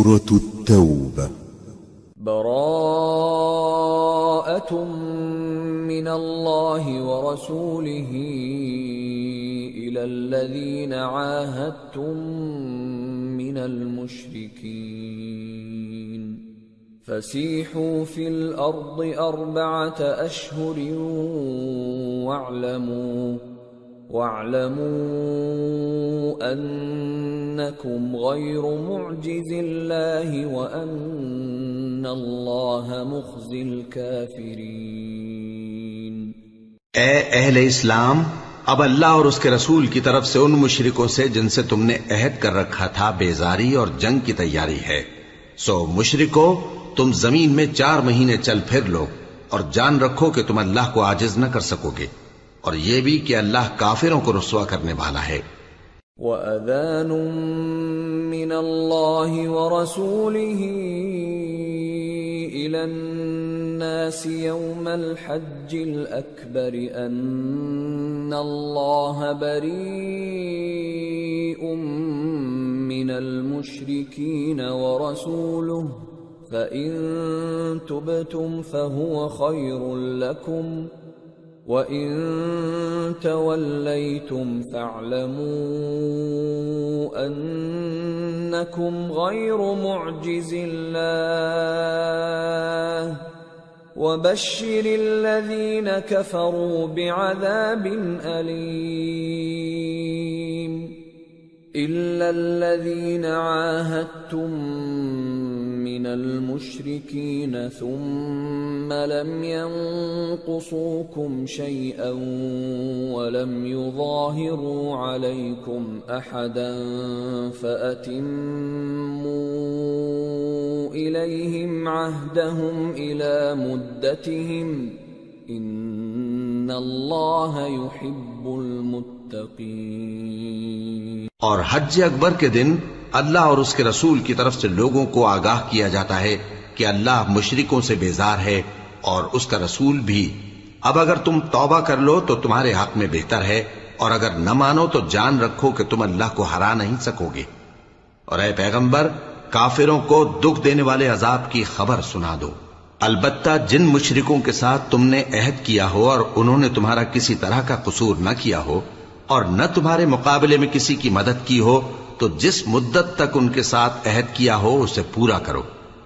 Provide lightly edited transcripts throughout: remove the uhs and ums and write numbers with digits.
سورة التوبة. براءة من الله ورسوله إلى الذين عاهدتم من المشركين فسيحوا في الأرض 4 أشهر واعلموا أنكم غير معجز الله وأن الله مخزي الكافرين. اے اہل اسلام، اب اللہ اور اس کے رسول کی طرف سے ان مشرکوں سے جن سے تم نے عہد کر رکھا تھا بیزاری اور جنگ کی تیاری ہے. سو مشرکو، تم زمین میں 4 مہینے چل پھر لو اور جان رکھو کہ تم اللہ کو عاجز نہ کر سکو گے، اور یہ بھی کہ اللہ کافروں کو رسوا کرنے والا ہے. وَأَذَانٌ مِّنَ اللَّهِ وَرَسُولِهِ إِلَى النَّاسِ يَوْمَ الْحَجِّ الْأَكْبَرِ أَنَّ اللَّهَ بَرِيءٌ مِّنَ الْمُشْرِكِينَ وَرَسُولُهُ فَإِن تُبْتُمْ فَهُوَ خَيْرٌ لَّكُمْ وَإِن تَوَلَّيْتُمْ فَاعْلَمُوا أَنَّكُمْ غَيْرُ مُعْجِزِ اللَّهِ وَبَشِّرِ الَّذِينَ كَفَرُوا بِعَذَابٍ أَلِيمٍ. إِلَّا الَّذِينَ عَاهَدتُّم مِّنَ الْمُشْرِكِينَ ثُمَّ لَمْ يَنقُصُوكُمْ شَيْئًا وَلَمْ يُظَاهِرُوا عَلَيْكُمْ أَحَدًا فَأَتِمُّوا إِلَيْهِمْ عَهْدَهُمْ إِلَى مُدَّتِهِمْ إِنَّ اللَّهَ يُحِبُّ الْمُتَّقِينَ. اور حج اکبر کے دن اللہ اور اس کے رسول کی طرف سے لوگوں کو آگاہ کیا جاتا ہے کہ اللہ مشرکوں سے بیزار ہے اور اس کا رسول بھی. اب اگر تم توبہ کر لو تو تمہارے حق میں بہتر ہے، اور اگر نہ مانو تو جان رکھو کہ تم اللہ کو ہرا نہیں سکو گے. اور اے پیغمبر، کافروں کو دکھ دینے والے عذاب کی خبر سنا دو. البتہ جن مشرکوں کے ساتھ تم نے عہد کیا ہو اور انہوں نے تمہارا کسی طرح کا قصور نہ کیا ہو اور نہ تمہارے مقابلے میں کسی کی مدد کی ہو، تو جس مدت تک ان کے ساتھ عہد کیا ہو اسے پورا کرو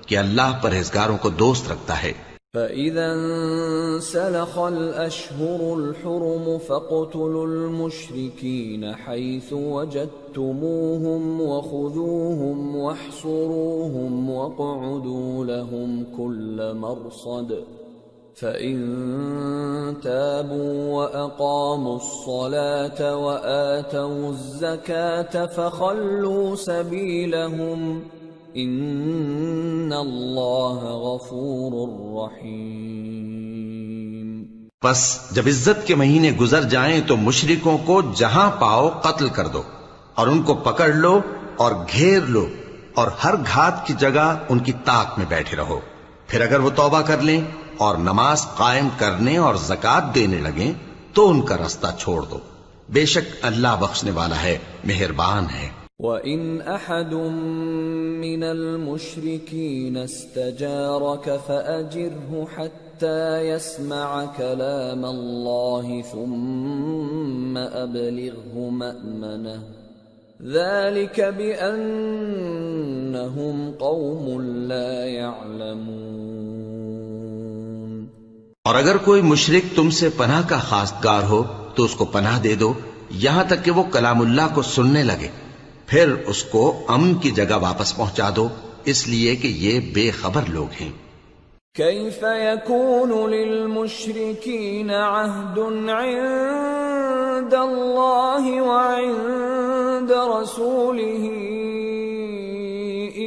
کہ اللہ پرہیزگاروں کو دوست رکھتا ہے. فَإِذَا انسَلَخَ الْأَشْهُرُ الْحُرُمُ فَاقْتُلُوا الْمُشْرِكِينَ حَيْثُ وَجَدتُّمُوهُمْ وَخُذُوهُمْ وَاحْصُرُوهُمْ وَاقْعُدُوا لَهُمْ كُلَّ مَرْصَدٍ فَإِن تَابُوا وَأَقَامُوا الصَّلَاةَ وَآتَوُا الزَّكَاةَ فَخَلُّوا سَبِيلَهُمْ إِنَّ اللَّهَ غَفُورٌ رَّحِيمٌ. پس جب عزت کے مہینے گزر جائیں تو مشرکوں کو جہاں پاؤ قتل کر دو اور ان کو پکڑ لو اور گھیر لو، اور ہر گھات کی جگہ ان کی طاق میں بیٹھے رہو. پھر اگر وہ توبہ کر لیں اور نماز قائم کرنے اور زکوٰۃ دینے لگیں تو ان کا رستہ چھوڑ دو. بے شک اللہ بخشنے والا ہے، مہربان ہے. وَإِنْ أَحَدٌ مِّنَ الْمُشْرِكِينَ اسْتَجَارَكَ فَأَجِرْهُ حَتَّى يَسْمَعَ كَلَامَ اللَّهِ ثُمَّ أَبْلِغْهُ مَأْمَنَهُ ذَلِكَ بِأَنَّهُمْ قَوْمٌ لَا يَعْلَمُونَ. اور اگر کوئی مشرک تم سے پناہ کا خواستگار ہو تو اس کو پناہ دے دو یہاں تک کہ وہ کلام اللہ کو سننے لگے، پھر اس کو امن کی جگہ واپس پہنچا دو، اس لیے کہ یہ بے خبر لوگ ہیں. كيف يكون للمشركين عهد عند الله وعند رسوله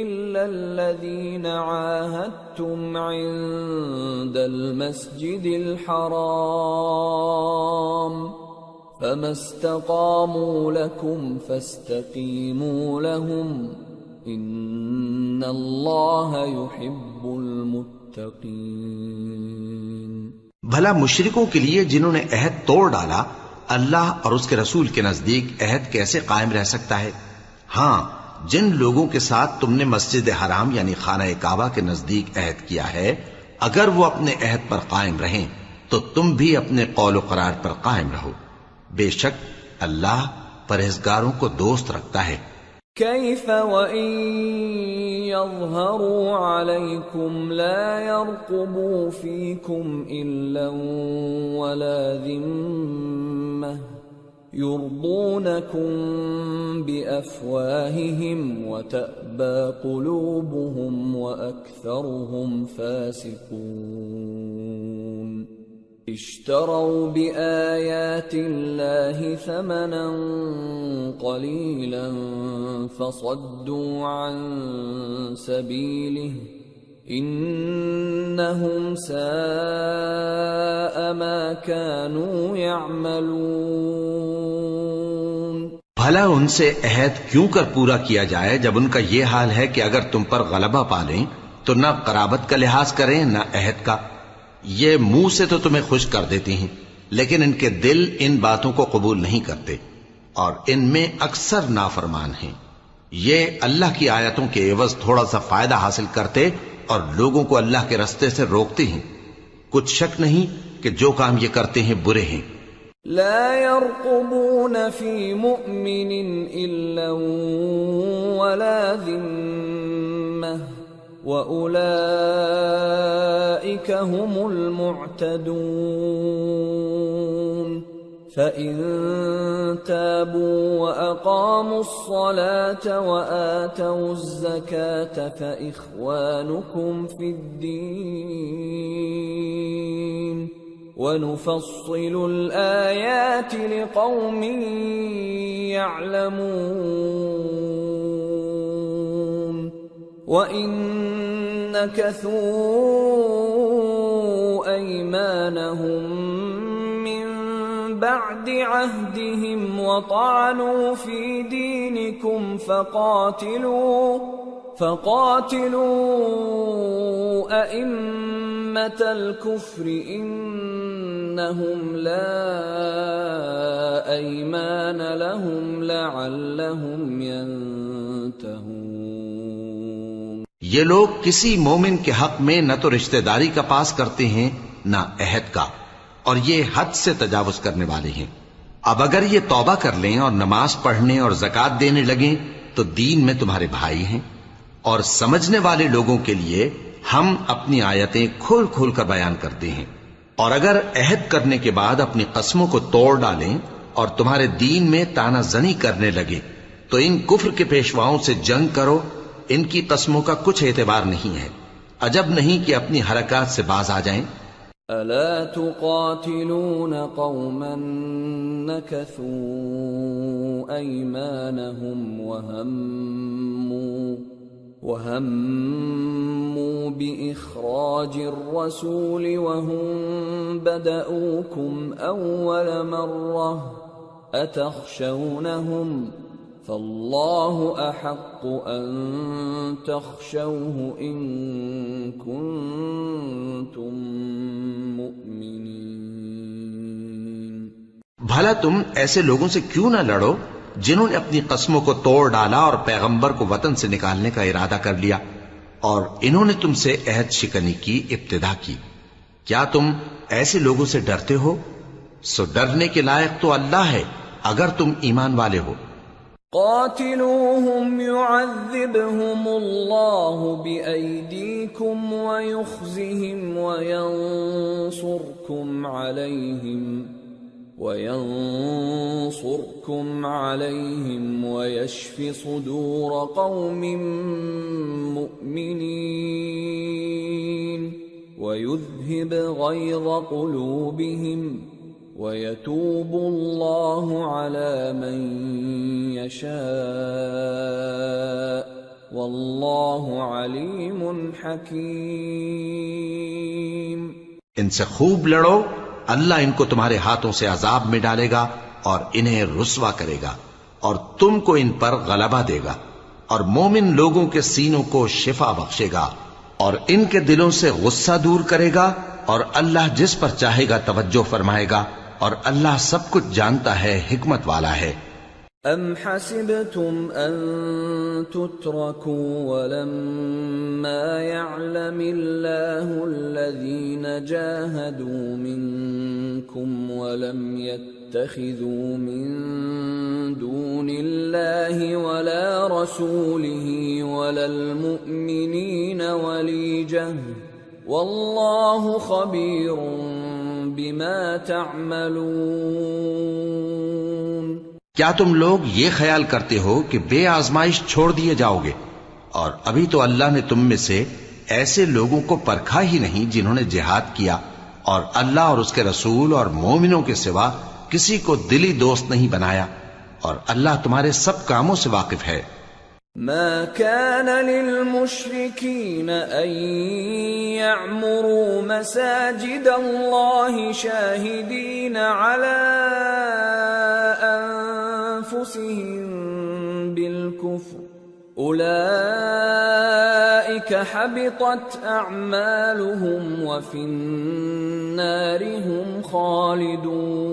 إلا الذين عاهدتم عند المسجد الحرام فما استقاموا لكم فاستقيموا لهم إن الله يحب المتقين. بھلا مشرکوں کے لیے جنہوں نے عہد توڑ ڈالا اللہ اور اس کے رسول کے نزدیک عہد کیسے قائم رہ سکتا ہے؟ ہاں، جن لوگوں کے ساتھ تم نے مسجد حرام یعنی خانہ کعبہ کے نزدیک عہد کیا ہے، اگر وہ اپنے عہد پر قائم رہیں تو تم بھی اپنے قول و قرار پر قائم رہو، بے شک اللہ پرہیزگاروں کو دوست رکھتا ہے۔ كيف وإن يظهروا عليكم لا يرقبوا فيكم إلا ولا ذمة يرضونكم بأفواههم وتأبى قلوبهم وأكثرهم فاسقون اشتروا بآيات الله ثمنا قليلا فصدوا عن سبيله إنهم ساء ما كانوا يعملون۔ بھلا ان سے عہد کیوں کر پورا کیا جائے جب ان کا یہ حال ہے کہ اگر تم پر غلبہ پالیں تو نہ قرابت کا لحاظ کریں نہ عہد کا۔ یہ منہ سے تو تمہیں خوش کر دیتی ہیں لیکن ان کے دل ان باتوں کو قبول نہیں کرتے اور ان میں اکثر نافرمان ہیں۔ یہ اللہ کی آیتوں کے عوض تھوڑا سا فائدہ حاصل کرتے اور لوگوں کو اللہ کے رستے سے روکتے ہیں۔ کچھ شک نہیں کہ جو کام یہ کرتے ہیں برے ہیں۔ لا يرقبون في مؤمن إلا ولا ذمة وأولئك هم المعتدون۔ فإن تابوا وأقاموا الصلاة وآتوا الزكاة فإخوانكم في الدين ونفصل الآيات لقوم يعلمون۔ وَإِن نكثوا أيمانهم من بعد عهدهم وطعنوا في دينكم فقاتلوا أئمة الكفر إنهم لا أيمان لهم لعلهم ينتهون۔ یہ لوگ کسی مومن کے حق میں نہ تو رشتہ داری کا پاس کرتے ہیں نہ عہد کا، اور یہ حد سے تجاوز کرنے والے ہیں۔ اب اگر یہ توبہ کر لیں اور نماز پڑھنے اور زکوٰۃ دینے لگیں تو دین میں تمہارے بھائی ہیں، اور سمجھنے والے لوگوں کے لیے ہم اپنی آیتیں کھول کھول کر بیان کرتے ہیں۔ اور اگر عہد کرنے کے بعد اپنی قسموں کو توڑ ڈالیں اور تمہارے دین میں تانا زنی کرنے لگے تو ان کفر کے پیشواؤں سے جنگ کرو، ان کی قسموں کا کچھ اعتبار نہیں ہے، عجب نہیں کہ اپنی حرکات سے باز آ جائیں۔ ألا تقاتلون قوما نكثوا أيمانهم وهموا بإخراج الرسول وهم بدأوكم أول مرة أتخشونهم فالله أحق أن تخشوه إن كنتم مؤمنين۔ بھلا تم ایسے لوگوں سے کیوں نہ لڑو جنہوں نے اپنی قسموں کو توڑ ڈالا اور پیغمبر کو وطن سے نکالنے کا ارادہ کر لیا، اور انہوں نے تم سے عہد شکنی کی ابتدا کی۔ کیا تم ایسے لوگوں سے ڈرتے ہو؟ سو ڈرنے کے لائق تو اللہ ہے اگر تم ایمان والے ہو۔ قاتلوهم يعذبهم الله بأيديكم ويخزهم وينصركم عليهم ويشف صدور قوم مؤمنين ويذهب غيظ قلوبهم ويتوب الله على من يشاء والله عليم حكيم۔ ان سے خوب لڑو، اللہ ان کو تمہارے ہاتھوں سے عذاب میں ڈالے گا اور انہیں رسوا کرے گا، اور تم کو ان پر غلبہ دے گا، اور مومن لوگوں کے سینوں کو شفا بخشے گا، اور ان کے دلوں سے غصہ دور کرے گا، اور اللہ جس پر چاہے گا توجہ فرمائے گا، اور اللہ سب کچھ جانتا ہے، حکمت والا ہے۔ أَمْ حَسِبْتُمْ أَن تُتْرَكُوا وَلَمَّا يَعْلَمِ اللَّهُ الَّذِينَ جَاهَدُوا مِنكُمْ وَلَمْ يَتَّخِذُوا مِن دُونِ اللَّهِ وَلَا رَسُولِهِ وَلَا الْمُؤْمِنِينَ وَلِيجَةً وَاللَّهُ خَبِيرٌ بِمَا تَعْمَلُونَ۔ کیا تم لوگ یہ خیال کرتے ہو کہ بے آزمائش چھوڑ دیے جاؤ گے؟ اور ابھی تو اللہ نے تم میں سے ایسے لوگوں کو پرکھا ہی نہیں جنہوں نے جہاد کیا اور اللہ اور اس کے رسول اور مومنوں کے سوا کسی کو دلی دوست نہیں بنایا، اور اللہ تمہارے سب کاموں سے واقف ہے۔ ما كان للمشركين أن يعمروا مساجد الله شاهدين على أنفسهم بالكفر أولئك حبطت أعمالهم وفي النار هم خالدون۔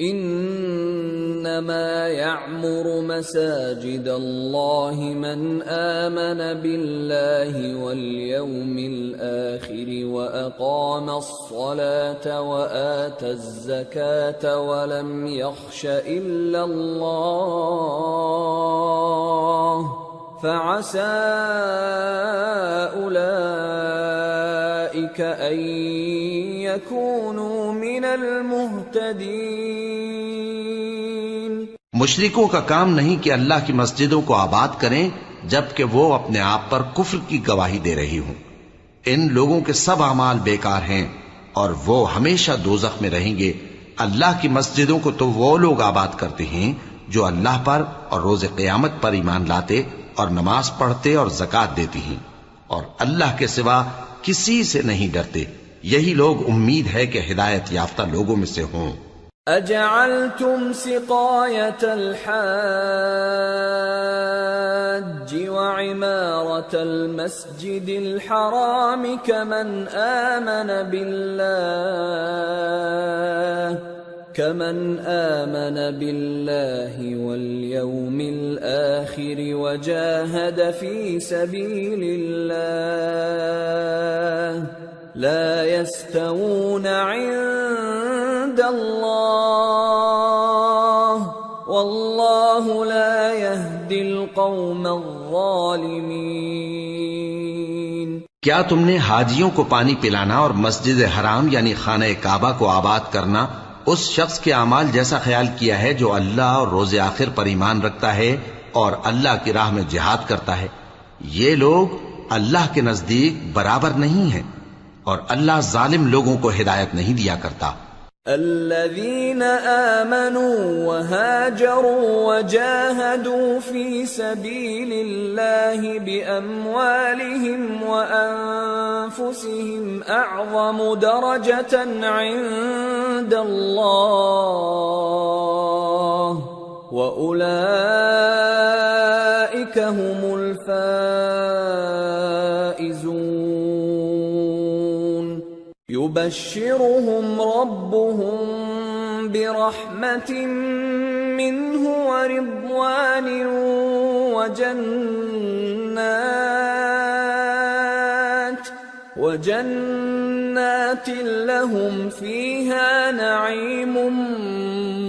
انما يعمر مساجد الله من آمن بالله واليوم الآخر وأقام الصلاة وآتى الزكاة ولم يخش إلا الله فعسى أولئك أن يكونوا من المهتدين۔ مشرکوں کا کام نہیں کہ اللہ کی مسجدوں کو آباد کریں جبکہ وہ اپنے آپ پر کفر کی گواہی دے رہی ہوں۔ ان لوگوں کے سب اعمال بیکار ہیں اور وہ ہمیشہ دوزخ میں رہیں گے۔ اللہ کی مسجدوں کو تو وہ لوگ آباد کرتے ہیں جو اللہ پر اور روز قیامت پر ایمان لاتے اور نماز پڑھتے اور زکوٰۃ دیتی ہیں، اور اللہ کے سوا کسی سے نہیں ڈرتے۔ یہی لوگ امید ہے کہ ہدایت یافتہ لوگوں میں سے ہوں۔ اجعلتم سقاية الحاج وعمارة المسجد الحرام كمن آمن بالله واليوم الآخر وجاهد في سبيل الله لا يستوون عند الله والله لا يهدي القوم الظالمين۔ کیا تم نے حاجیوں کو پانی پلانا اور مسجد حرام یعنی خانہ کعبہ کو آباد کرنا اس شخص کے اعمال جیسا خیال کیا ہے جو اللہ اور روز آخر پر ایمان رکھتا ہے اور اللہ کی راہ میں جہاد کرتا ہے؟ یہ لوگ اللہ کے نزدیک برابر نہیں ہیں، اور اللہ ظالم لوگوں کو ہدایت نہیں دیا کرتا۔ الذين آمنوا وهاجروا وجاهدوا في سبيل الله بأموالهم وأنفسهم أعظم درجة عند الله وأولئك هم الفائزون۔ يبشرهم ربهم برحمة منه ورضوان وجنات لهم فيها نعيم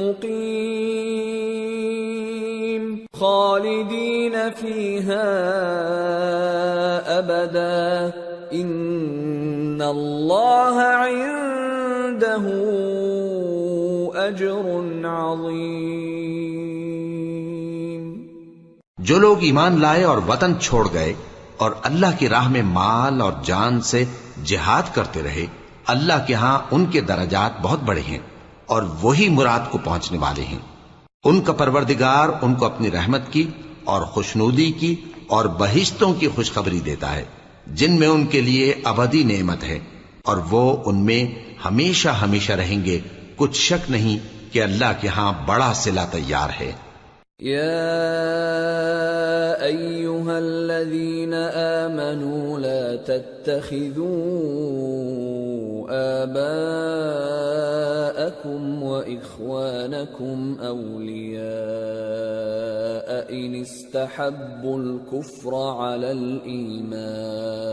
مقيم خالدين فيها أبدا ان اللہ عنده اجر عظیم۔ جو لوگ ایمان لائے اور وطن چھوڑ گئے اور اللہ کی راہ میں مال اور جان سے جہاد کرتے رہے، اللہ کے ہاں ان کے درجات بہت بڑے ہیں اور وہی مراد کو پہنچنے والے ہیں۔ ان کا پروردگار ان کو اپنی رحمت کی اور خوشنودی کی اور بہشتوں کی خوشخبری دیتا ہے جن میں ان کے لیے ابدی نعمت ہے، اور وہ ان میں ہمیشہ ہمیشہ رہیں گے۔ کچھ شک نہیں کہ اللہ کے ہاں بڑا صلہ تیار ہے۔ یا ایھا الذین آمنوا لا تتخذوا آباءكم وإخوانكم أولياء إن استحبوا الكفر على الإيمان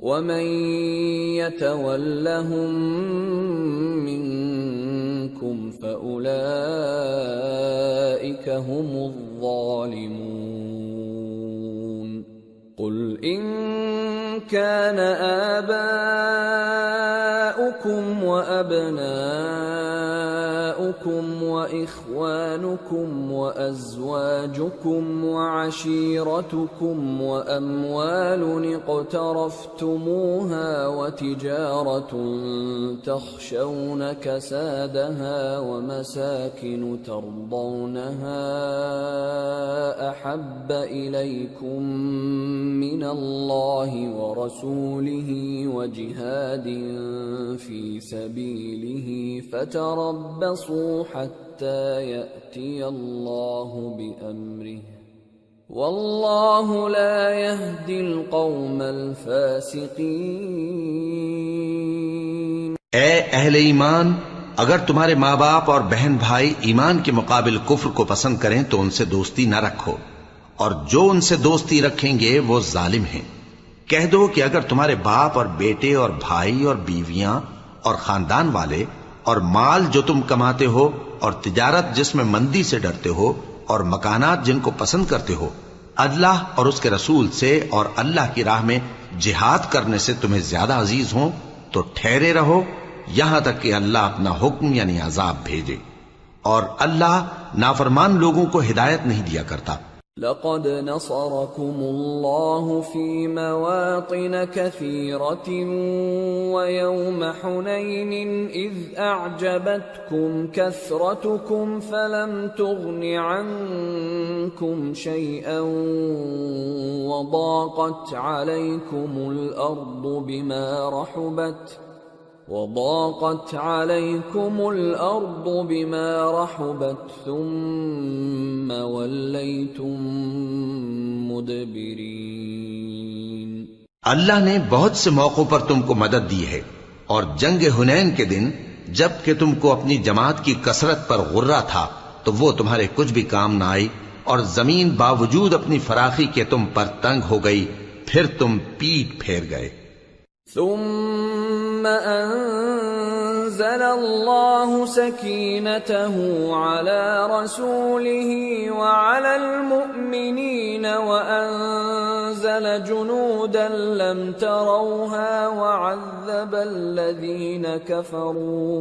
ومن يتولهم منكم فأولئك هم الظالمون قل إن كان آباؤكم وأبناؤكم وإخوانكم وأزواجكم وعشيرتكم وأموال اقترفتموها وتجارة تخشون كسادها ومساكن ترضونها أحب إليكم من الله ورسوله وجهاد في سبيله فتربصوا حتى يأتي الله بأمره والله لا يهدي القوم الفاسقين۔ اے اہل ایمان، اگر تمہارے ماں باپ اور بہن بھائی ایمان کے مقابل کفر کو پسند کریں تو ان سے دوستی نہ رکھو، اور جو ان سے دوستی رکھیں گے وہ ظالم ہیں۔ کہہ دو کہ اگر تمہارے باپ اور بیٹے اور بھائی اور بیویاں اور خاندان والے اور مال جو تم کماتے ہو اور تجارت جس میں مندی سے ڈرتے ہو اور مکانات جن کو پسند کرتے ہو اللہ اور اس کے رسول سے اور اللہ کی راہ میں جہاد کرنے سے تمہیں زیادہ عزیز ہوں تو ٹھہرے رہو یہاں تک کہ اللہ اپنا حکم یعنی عذاب بھیجے، اور اللہ نافرمان لوگوں کو ہدایت نہیں دیا کرتا۔ لقد نصركم الله في مواطن كثيرة ويوم حنين إذ أعجبتكم كثرتكم فلم تغن عنكم شيئا وضاقت عليكم الأرض بما رحبت ثم وليتم مدبرين۔ اللہ نے بہت سے موقعوں پر تم کو مدد دی ہے، اور جنگ حنین کے دن جب کہ تم کو اپنی جماعت کی کثرت پر غرہ تھا تو وہ تمہارے کچھ بھی کام نہ آئی، اور زمین باوجود اپنی فراخی کے تم پر تنگ ہو گئی، پھر تم پیٹ پھیر گئے۔ ثم أنزل الله سكينته على رسوله وعلى المؤمنين وأنزل جنودا لم تروها وعذب الذين كفروا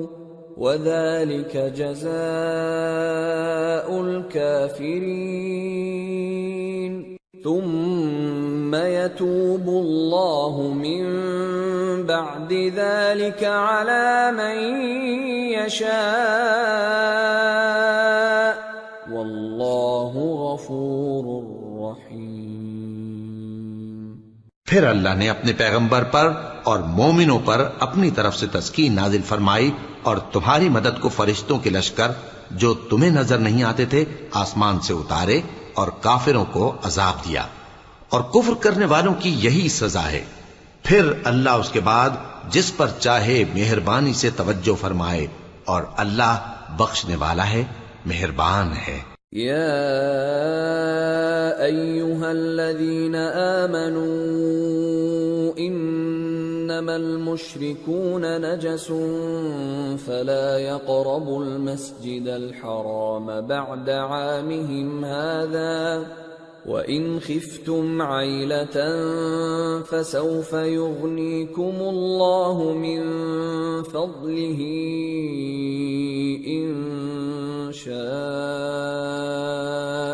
وذلك جزاء الكافرين ثم يتوب الله من بعد ذلك على من يشاء والله غفور رحيم۔ پھر اللہ نے اپنے پیغمبر پر اور مومنوں پر اپنی طرف سے تسکین نازل فرمائی اور تمہاری مدد کو فرشتوں کے لشکر جو تمہیں نظر نہیں آتے تھے آسمان سے اتارے اور کافروں کو عذاب دیا، اور کفر کرنے والوں کی یہی سزا ہے۔ پھر اللہ اس کے بعد جس پر چاہے مہربانی سے توجہ فرمائے، اور اللہ بخشنے والا ہے، مہربان ہے۔ یا ایھا الذین آمنوا انما المشركون نجس فلا يقربوا المسجد الحرام بعد عامهم هذا وَإِنْ خِفْتُمْ عَيْلَةً فَسَوْفَ يُغْنِيكُمُ اللَّهُ مِنْ فَضْلِهِ إِنْ شَاءَ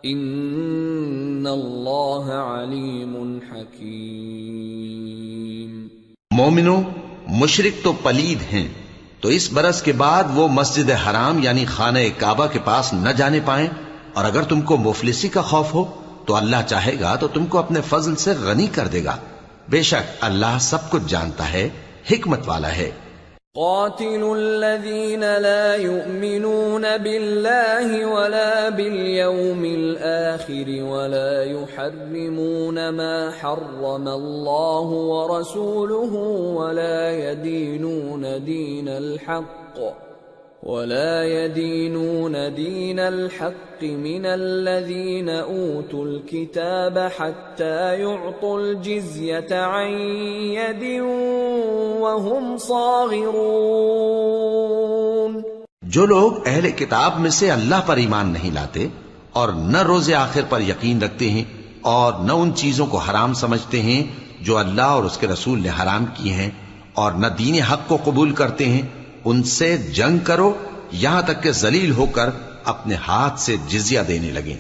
إِنَّ اللَّهَ عَلِيمٌ حَكِيمٌ۔ مومنو، مشرک تو پلید ہیں، تو اس برس کے بعد وہ مسجد حرام یعنی خانہ کعبہ کے پاس نہ جانے پائیں، اور اگر تم کو مفلسی کا خوف ہو تو اللہ چاہے گا تو تم کو اپنے فضل سے غنی کر دے گا، بے شک اللہ سب کچھ جانتا ہے، حکمت والا ہے۔ قاتلوا الذين لا يؤمنون بالله ولا باليوم الآخر ولا يحرمون ما حرم الله ورسوله ولا يدينون دين الحق من الذين أوتوا الكتاب حتى يعطوا الجزية عن يد وهم صاغرون۔ جو لوگ اہل کتاب میں سے اللہ پر ایمان نہیں لاتے اور نہ روز آخر پر یقین رکھتے ہیں اور نہ ان چیزوں کو حرام سمجھتے ہیں جو اللہ اور اس کے رسول نے حرام کیے ہیں اور نہ دین حق کو قبول کرتے ہیں، ان سے جنگ کرو یہاں تک کہ ذلیل ہو کر اپنے ہاتھ سے جزیہ دینے لگیں۔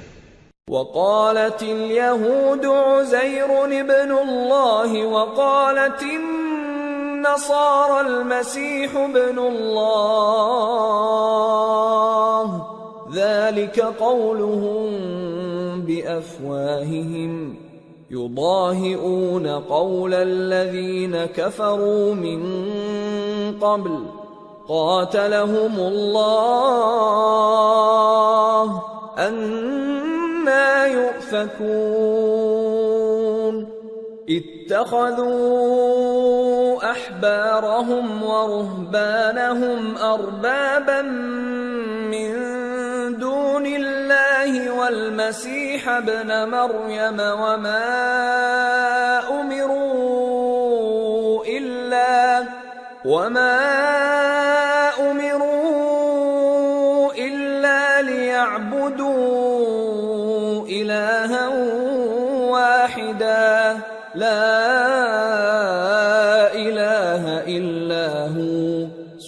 وقالت اليهود عزير ابن الله وقالت النصارى المسيح ابن الله ذلك قولهم بأفواههم يضاهئون قول الذين كفروا من قبل قاتلهم الله أنى يؤفكون اتخذوا أحبارهم ورهبانهم أربابا من دون الله والمسيح ابن مريم وما أمروا إلا ليعبدوا إلها واحدا لا إله إلا هو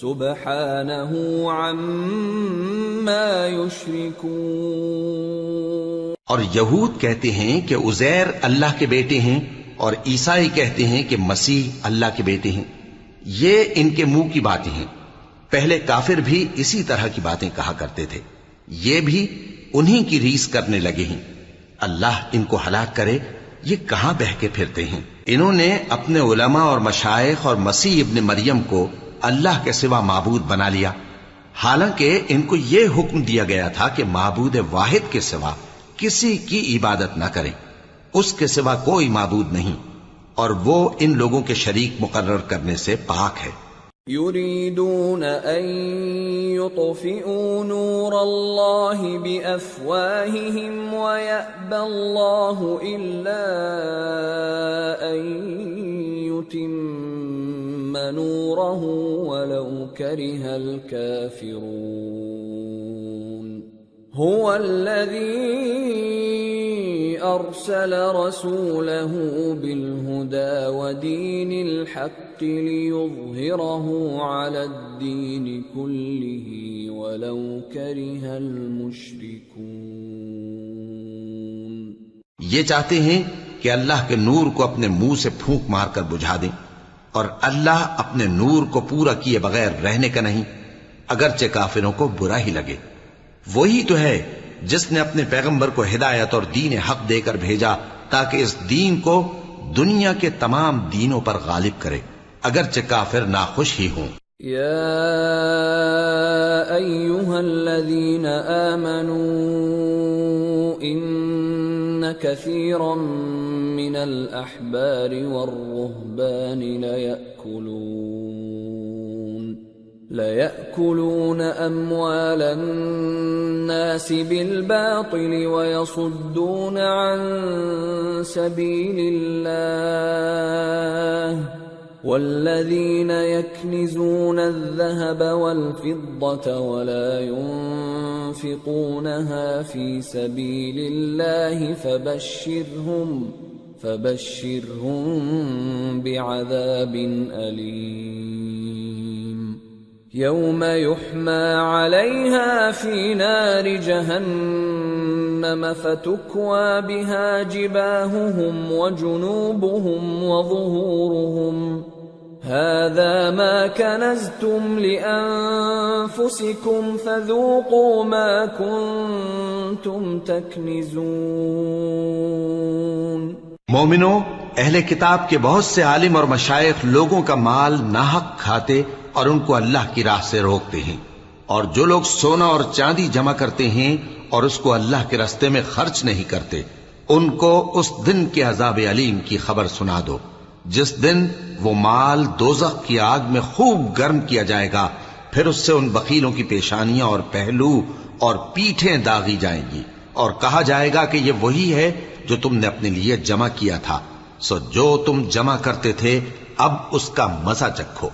سبحانه عما يشركون۔ اور یہود کہتے ہیں کہ عزیر اللہ کے بیٹے ہیں اور عیسائی کہتے ہیں کہ مسیح اللہ کے بیٹے ہیں۔ یہ ان کے منہ کی باتیں ہیں، پہلے کافر بھی اسی طرح کی باتیں کہا کرتے تھے، یہ بھی انہی کی ریس کرنے لگے ہیں۔ اللہ ان کو ہلاک کرے، یہ کہاں بہکے پھرتے ہیں۔ انہوں نے اپنے علماء اور مشائخ اور مسیح ابن مریم کو اللہ کے سوا معبود بنا لیا، حالانکہ ان کو یہ حکم دیا گیا تھا کہ معبود واحد کے سوا کسی کی عبادت نہ کریں، اس کے سوا کوئی معبود نہیں، اور وہ ان لوگوں کے شریک مقرر کرنے سے پاک ہے۔ يريدون أن يطفئوا نور الله بأفواههم ويأبى الله إلا أن يتم نوره ولو كره الكافرون۔ هو الذي أرسل رسوله بالهدى ودين الحق ليظهره على الدين كله ولو كره المشركون۔ یہ چاہتے ہیں کہ اللہ کے نور کو اپنے منہ سے پھونک مار کر بجھا دیں، اور اللہ اپنے نور کو پورا کیے بغیر رہنے کا نہیں، اگرچہ کافروں کو برا ہی لگے۔ وہی تو ہے جس نے اپنے پیغمبر کو ہدایت اور دین حق دے کر بھیجا تاکہ اس دین کو دنیا کے تمام دینوں پر غالب کرے، اگرچہ کافر ناخوش ہی ہوں۔ یا ایھا الذین آمنوا ان کثیرا من الاحبار والرہبان ليأكلون أموال الناس بالباطل ويصدون عن سبيل الله والذين يكنزون الذهب والفضة ولا ينفقونها في سبيل الله فبشرهم بعذاب أليم يوم يحمى عليها في نار جهنم فتكوى بها جباههم وجنوبهم وظهورهم هذا ما كنزتم لأنفسكم فذوقوا ما كنتم تكنزون۔ مومنو، اہل کتاب کے بہت سے عالم اور مشائخ لوگوں کا مال ناحق کھاتے اور ان کو اللہ کی راہ سے روکتے ہیں، اور جو لوگ سونا اور چاندی جمع کرتے ہیں اور اس کو اللہ کے راستے میں خرچ نہیں کرتے، ان کو اس دن کے عذاب علیم کی خبر سنا دو، جس دن وہ مال دوزخ کی آگ میں خوب گرم کیا جائے گا، پھر اس سے ان بخیلوں کی پیشانیاں اور پہلو اور پیٹھیں داغی جائیں گی، اور کہا جائے گا کہ یہ وہی ہے جو تم نے اپنے لیے جمع کیا تھا، سو جو تم جمع کرتے تھے اب اس کا مزہ چکھو۔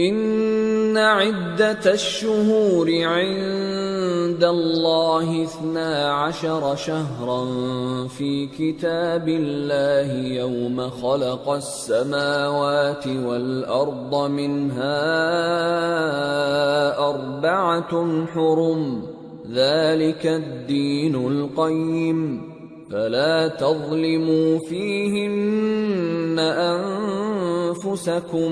ان عدت الشہور عند اللہ 12 شہرا فی کتاب اللہ یوم خلق السماوات والارض منها 4 حرم ذلك الدین القیم فلا تظلموا فيهن أنفسكم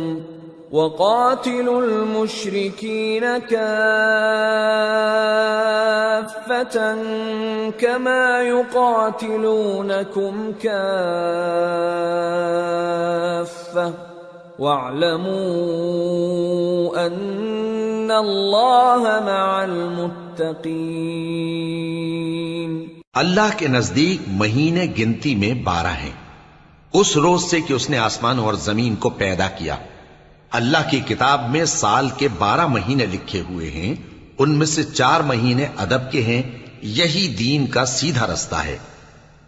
وقاتلوا المشركين كافة كما يقاتلونكم كافة واعلموا أن الله مع المتقين۔ اللہ کے نزدیک مہینے گنتی میں 12 ہیں، اس روز سے کہ اس نے آسمان اور زمین کو پیدا کیا۔ اللہ کی کتاب میں سال کے 12 مہینے لکھے ہوئے ہیں، ان میں سے 4 مہینے ادب کے ہیں، یہی دین کا سیدھا رستہ ہے۔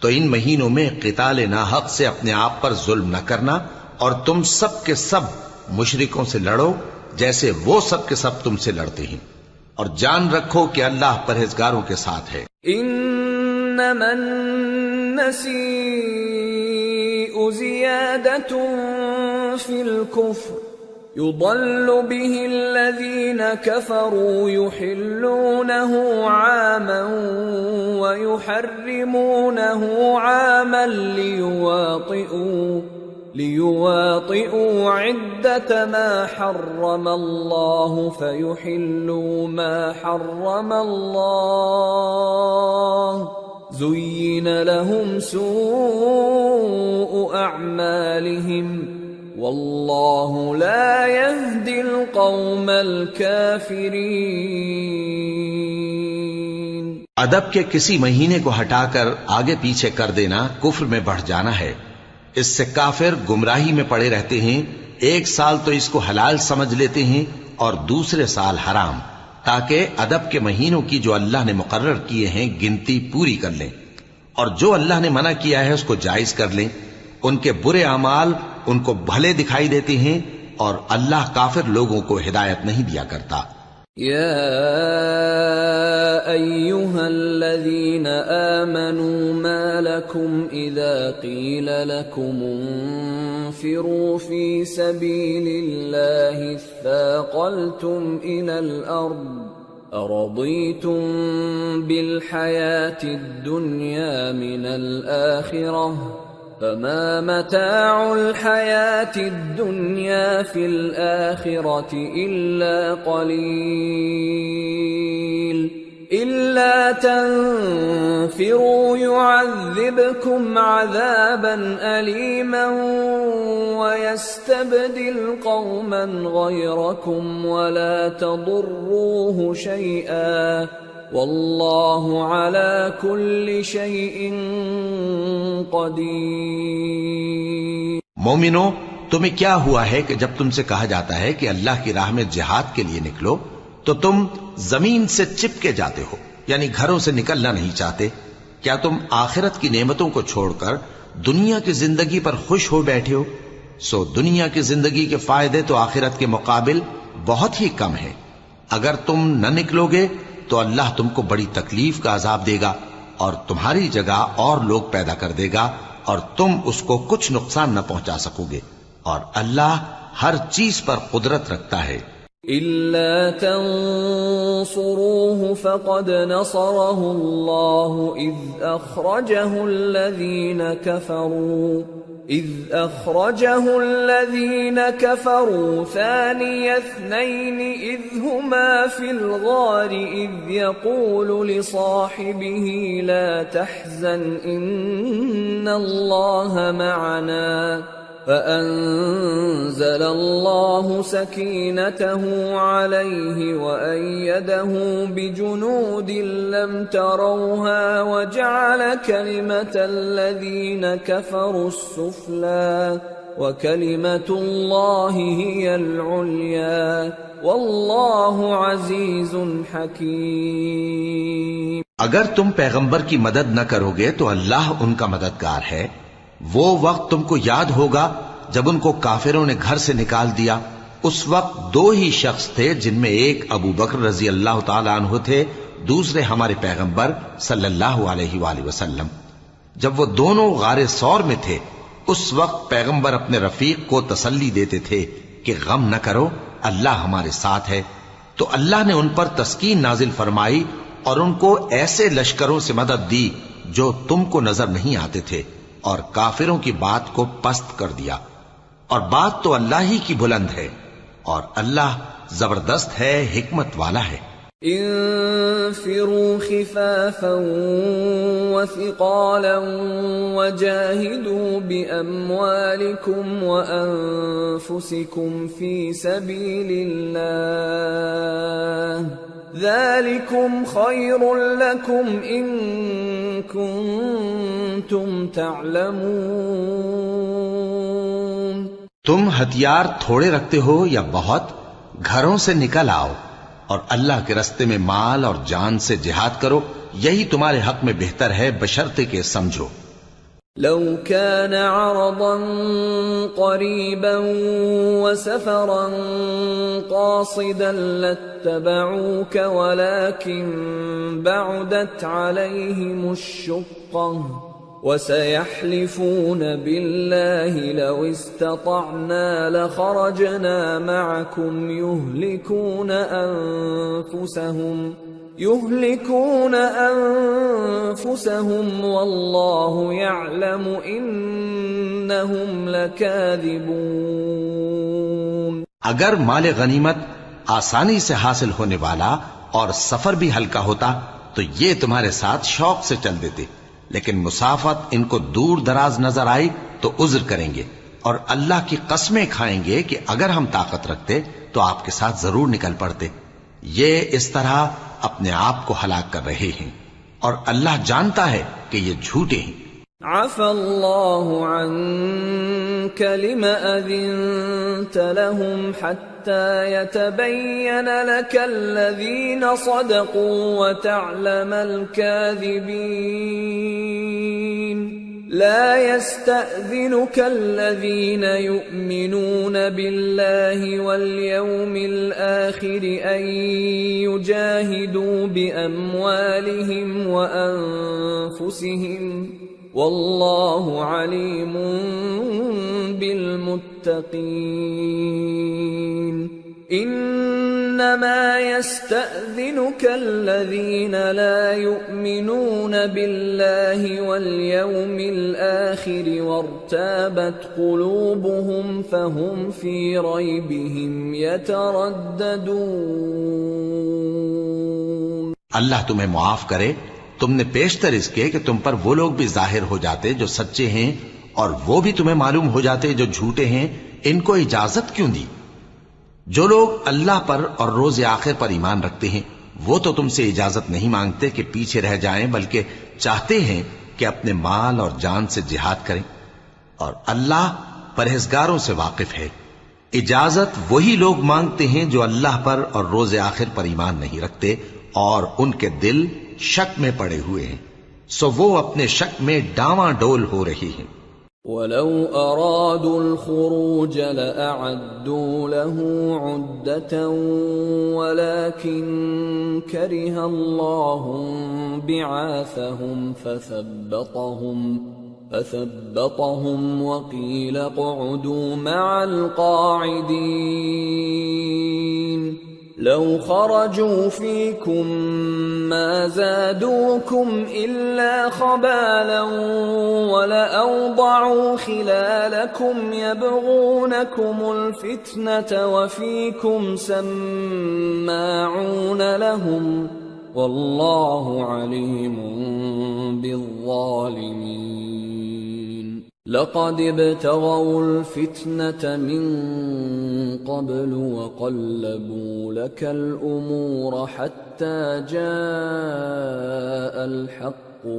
تو ان مہینوں میں قتال ناحق سے اپنے آپ پر ظلم نہ کرنا، اور تم سب کے سب مشرکوں سے لڑو جیسے وہ سب کے سب تم سے لڑتے ہیں، اور جان رکھو کہ اللہ پرہیزگاروں کے ساتھ ہے۔ انما النسیء زیادة فی الكفر يضل به الذين كفروا يحلونه عاما ويحرمونه عاما ليواطئوا عدة ما حرم الله فيحلوا ما حرم الله زين لهم سوء أعمالهم والله لا يهدي القوم الكافرين۔ ادب کے کسی مہینے کو ہٹا کر آگے پیچھے کر دینا کفر میں بڑھ جانا ہے، اس سے کافر گمراہی میں پڑے رہتے ہیں، ایک سال تو اس کو حلال سمجھ لیتے ہیں اور دوسرے سال حرام، تاکہ ادب کے مہینوں کی جو اللہ نے مقرر کیے ہیں گنتی پوری کر لیں، اور جو اللہ نے منع کیا ہے اس کو جائز کر لیں۔ ان کے برے اعمال ان کو بھلے دکھائی دیتے ہیں، اور اللہ کافر لوگوں کو ہدایت نہیں دیا کرتا۔ يا أيها الذين آمنوا ما لكم إذا قيل لكم انفروا في سبيل الله اثاقلتم إلى الأرض أرضيتم بالحياة الدنيا من الآخرة فما متاع الحياة الدنيا في الآخرة إلا قليل إلا تنفروا يعذبكم عذابا أليما ويستبدل قوما غيركم ولا تضروه شيئا واللہ علی کل شیء قدیر۔ مومنو، تمہیں کیا ہوا ہے کہ جب تم سے کہا جاتا ہے کہ اللہ کی راہ میں جہاد کے لیے نکلو تو تم زمین سے چپکے جاتے ہو، یعنی گھروں سے نکلنا نہیں چاہتے؟ کیا تم آخرت کی نعمتوں کو چھوڑ کر دنیا کی زندگی پر خوش ہو بیٹھے ہو؟ سو دنیا کی زندگی کے فائدے تو آخرت کے مقابل بہت ہی کم ہیں۔ اگر تم نہ نکلو گے تو اللہ تم کو بڑی تکلیف کا عذاب دے گا اور تمہاری جگہ اور لوگ پیدا کر دے گا، اور تم اس کو کچھ نقصان نہ پہنچا سکو گے، اور اللہ ہر چیز پر قدرت رکھتا ہے۔ إِلَّا تَنصُرُوهُ فَقَدْ نَصَرَهُ اللَّهُ إِذْ أَخْرَجَهُ الَّذِينَ كَفَرُوا ثَانِيَ اثْنَيْنِ إِذْ هُمَا فِي الْغَارِ إِذْ يَقُولُ لِصَاحِبِهِ لَا تَحْزَنْ إِنَّ اللَّهَ مَعَنَا فأنزل الله سكينته عليه وأيده بجنود لم تروها وجعل كلمة الذين كفروا السفلى وكلمة الله هي العليا والله عزيز حكيم۔ اگر تم پیغمبر کی مدد نہ کرو گے تو اللہ ان کا مددگار ہے۔ وہ وقت تم کو یاد ہوگا جب ان کو کافروں نے گھر سے نکال دیا۔ اس وقت دو ہی شخص تھے، جن میں ایک ابو بکر رضی اللہ تعالی عنہ تھے، دوسرے ہمارے پیغمبر صلی اللہ علیہ وآلہ وسلم۔ جب وہ دونوں غار ثور میں تھے، اس وقت پیغمبر اپنے رفیق کو تسلی دیتے تھے کہ غم نہ کرو، اللہ ہمارے ساتھ ہے۔ تو اللہ نے ان پر تسکین نازل فرمائی اور ان کو ایسے لشکروں سے مدد دی جو تم کو نظر نہیں آتے تھے، اور کافروں کی بات کو پست کر دیا۔ اور بات تو اللہ ہی کی بلند ہے، اور اللہ زبردست ہے، حکمت والا ہے۔ انفروا خفافا وثقالا وجاهدوا بأموالكم وأنفسكم في سبيل الله ذلكم خير لكم إن كنتم تعلمون۔ تم ہتھیار تھوڑے رکھتے ہو یا بہت، گھروں سے نکل آؤ اور اللہ کے رستے میں مال اور جان سے جہاد کرو، یہی تمہارے حق میں بہتر ہے، بشرطے کہ سمجھو۔ لو كان عرضا قريبا وسفرا قاصدا لاتبعوك ولكن بعدت عليهم الشقة وسيحلفون بالله لو استطعنا لخرجنا معكم يهلكون أنفسهم والله يعلم إنهم لكاذبون۔ اگر مال غنیمت آسانی سے حاصل ہونے والا اور سفر بھی ہلکا ہوتا تو یہ تمہارے ساتھ شوق سے چل دیتے، لیکن مسافت ان کو دور دراز نظر آئی تو عذر کریں گے، اور اللہ کی قسمیں کھائیں گے کہ اگر ہم طاقت رکھتے تو آپ کے ساتھ ضرور نکل پڑتے۔ یہ اس طرح اپنے آپ کو ہلاک کر رہے ہیں، اور اللہ جانتا ہے کہ یہ جھوٹے ہیں۔ عفى الله عنك لما أذنت لهم حتى يتبين لك الذين صدقوا وتعلم الكاذبين۔ لا يستأذنك الذين يؤمنون بالله واليوم الآخر أن يجاهدوا بأموالهم وأنفسهم والله عليم بالمتقين۔ انما يستأذنك الذين لا يؤمنون بالله واليوم الآخر وارتابت قلوبهم فهم في ريبهم يترددون۔ اللہ تمہیں معاف کرے، تم نے پیشتر اس کے کہ تم پر وہ لوگ بھی ظاہر ہو جاتے جو سچے ہیں، اور وہ بھی تمہیں معلوم ہو جاتے جو جھوٹے ہیں۔ ان کو اجازت کیوں دی؟ جو لوگ اللہ پر اور روز آخر پر ایمان رکھتے ہیں وہ تو تم سے اجازت نہیں مانگتے کہ پیچھے رہ جائیں، بلکہ چاہتے ہیں کہ اپنے مال اور جان سے جہاد کریں، اور اللہ پرہیزگاروں سے واقف ہے۔ اجازت وہی لوگ مانگتے ہیں جو اللہ پر اور روز آخر پر ایمان نہیں رکھتے اور ان کے دل شک میں پڑے ہوئے ہیں، سو وہ اپنے شک میں ڈاواں ڈول ہو رہی ہیں۔ وَلَوْ أَرَادُوا الْخُرُوجَ لَأَعَدُّوا لَهُ عُدَّةً وَلَكِنْ كَرِهَ اللَّهُ بِعَاثَهُمْ فَثَبَّطَهُمْ وَقِيلَ اقْعُدُوا مَعَ الْقَاعِدِينَ۔ لو خرجوا فيكم ما زادوكم إلا خبالا ولأوضعوا خلالكم يبغونكم الفتنة وفيكم سماعون لهم والله عليم بالظالمين۔ لقد ابتغوا الفتنة من قبل وقلبوا لك الأمور حتى جاء الحق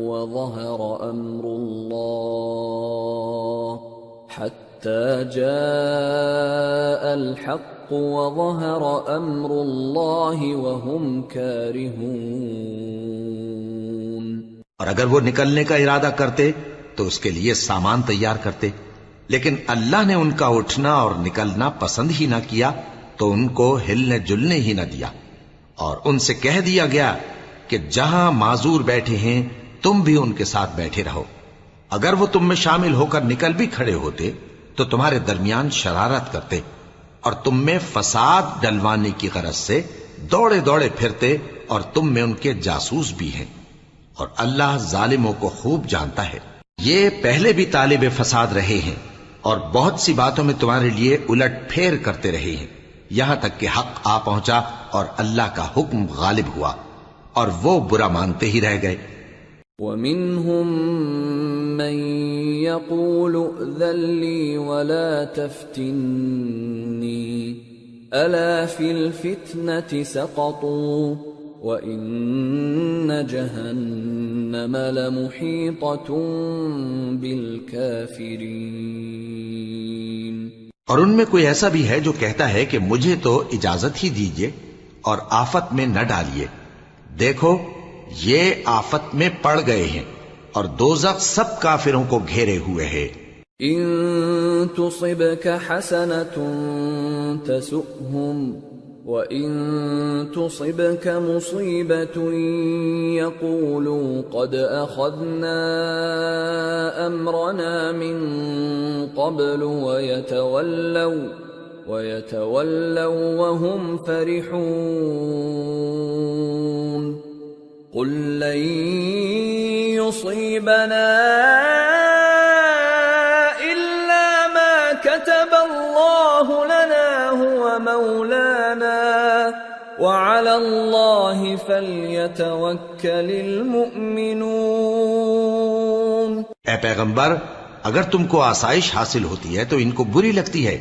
وظهر أمر الله وهم كارهون. اور اگر وہ نکلنے کا ارادہ کرتے تو اس کے لیے سامان تیار کرتے، لیکن اللہ نے ان کا اٹھنا اور نکلنا پسند ہی نہ کیا تو ان کو ہلنے جلنے ہی نہ دیا، اور ان سے کہہ دیا گیا کہ جہاں معذور بیٹھے ہیں تم بھی ان کے ساتھ بیٹھے رہو. اگر وہ تم میں شامل ہو کر نکل بھی کھڑے ہوتے تو تمہارے درمیان شرارت کرتے اور تم میں فساد ڈلوانے کی غرض سے دوڑے دوڑے پھرتے، اور تم میں ان کے جاسوس بھی ہیں، اور اللہ ظالموں کو خوب جانتا ہے. یہ پہلے بھی طالب فساد رہے ہیں اور بہت سی باتوں میں تمہارے لیے الٹ پھیر کرتے رہے ہیں، یہاں تک کہ حق آ پہنچا اور اللہ کا حکم غالب ہوا اور وہ برا مانتے ہی رہ گئے. وَمِنْهُمْ مَنْ يَقُولُ ائْذَنْ لِي وَلَا تَفْتِنِّي أَلَا فِي الْفِتْنَةِ سَقَطُوا وَإِنَّ جَهَنَّمَ لَمُحِيطَةٌ بِالْكَافِرِينَ. اور ان میں کوئی ایسا بھی ہے جو کہتا ہے کہ مجھے تو اجازت ہی دیجئے اور آفت میں نہ ڈالیے. دیکھو یہ آفت میں پڑ گئے ہیں اور دوزخ سب کافروں کو گھیرے ہوئے ہے. ان تصبك حسنة تسؤهم وَإِن تُصِبْكَ مُصِيبَةٌ يَقُولُوا قَدْ أَخَذْنَا أَمْرَنَا مِنْ قَبْلُ وَيَتَوَلَّوْا وَهُمْ فَرِحُونَ. قُلْ لَنْ يُصِيبَنَا إِلَّا مَا كَتَبَ اللَّهُ لَنَا هُوَ مَوْلَانَا وَعَلَى اللَّهِ فَلْيَتَوَكَّلِ الْمُؤْمِنُونَ. اے پیغمبر، اگر تم کو آسائش حاصل ہوتی ہے تو ان کو بری لگتی ہے،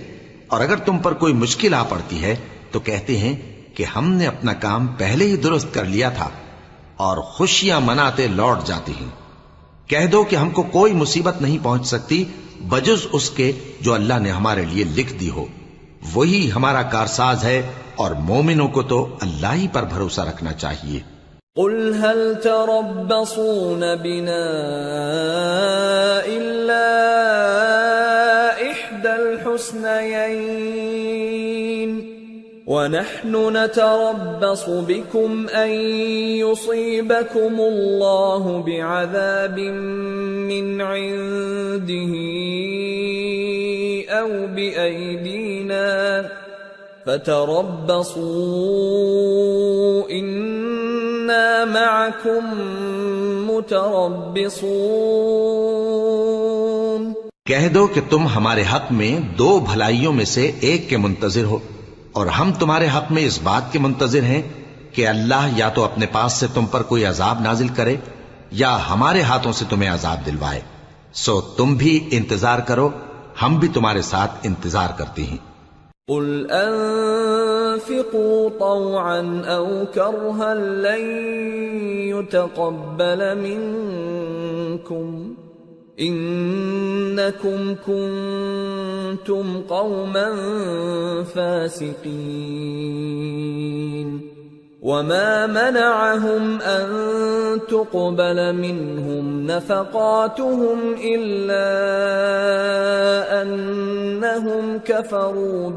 اور اگر تم پر کوئی مشکل آ پڑتی ہے تو کہتے ہیں کہ ہم نے اپنا کام پہلے ہی درست کر لیا تھا، اور خوشیاں مناتے لوٹ جاتی ہیں. کہہ دو کہ ہم کو کوئی مصیبت نہیں پہنچ سکتی بجز اس کے جو اللہ نے ہمارے لیے لکھ دی ہو. وہی ہمارا کارساز ہے، اور مومنوں کو تو اللہ ہی پر بھروسہ رکھنا چاہیے. قل هل تربصون بنا إلا إحدى الحسنيين ونحن نتربص بكم أن يصيبكم الله بعذاب من عنده أو بأيدينا فتربصوا إنا معكم متربصون. کہہ دو کہ تم ہمارے حق میں دو بھلائیوں میں سے ایک کے منتظر ہو، اور ہم تمہارے حق میں اس بات کے منتظر ہیں کہ اللہ یا تو اپنے پاس سے تم پر کوئی عذاب نازل کرے یا ہمارے ہاتھوں سے تمہیں عذاب دلوائے. سو تم بھی انتظار کرو، ہم بھی تمہارے ساتھ انتظار کرتے ہیں. قل انفقوا طوعا او كرها لن يتقبل منكم انكم كنتم قوما فاسقين. وما منعهم ان تقبل منهم نفقاتهم الا انهم كفروا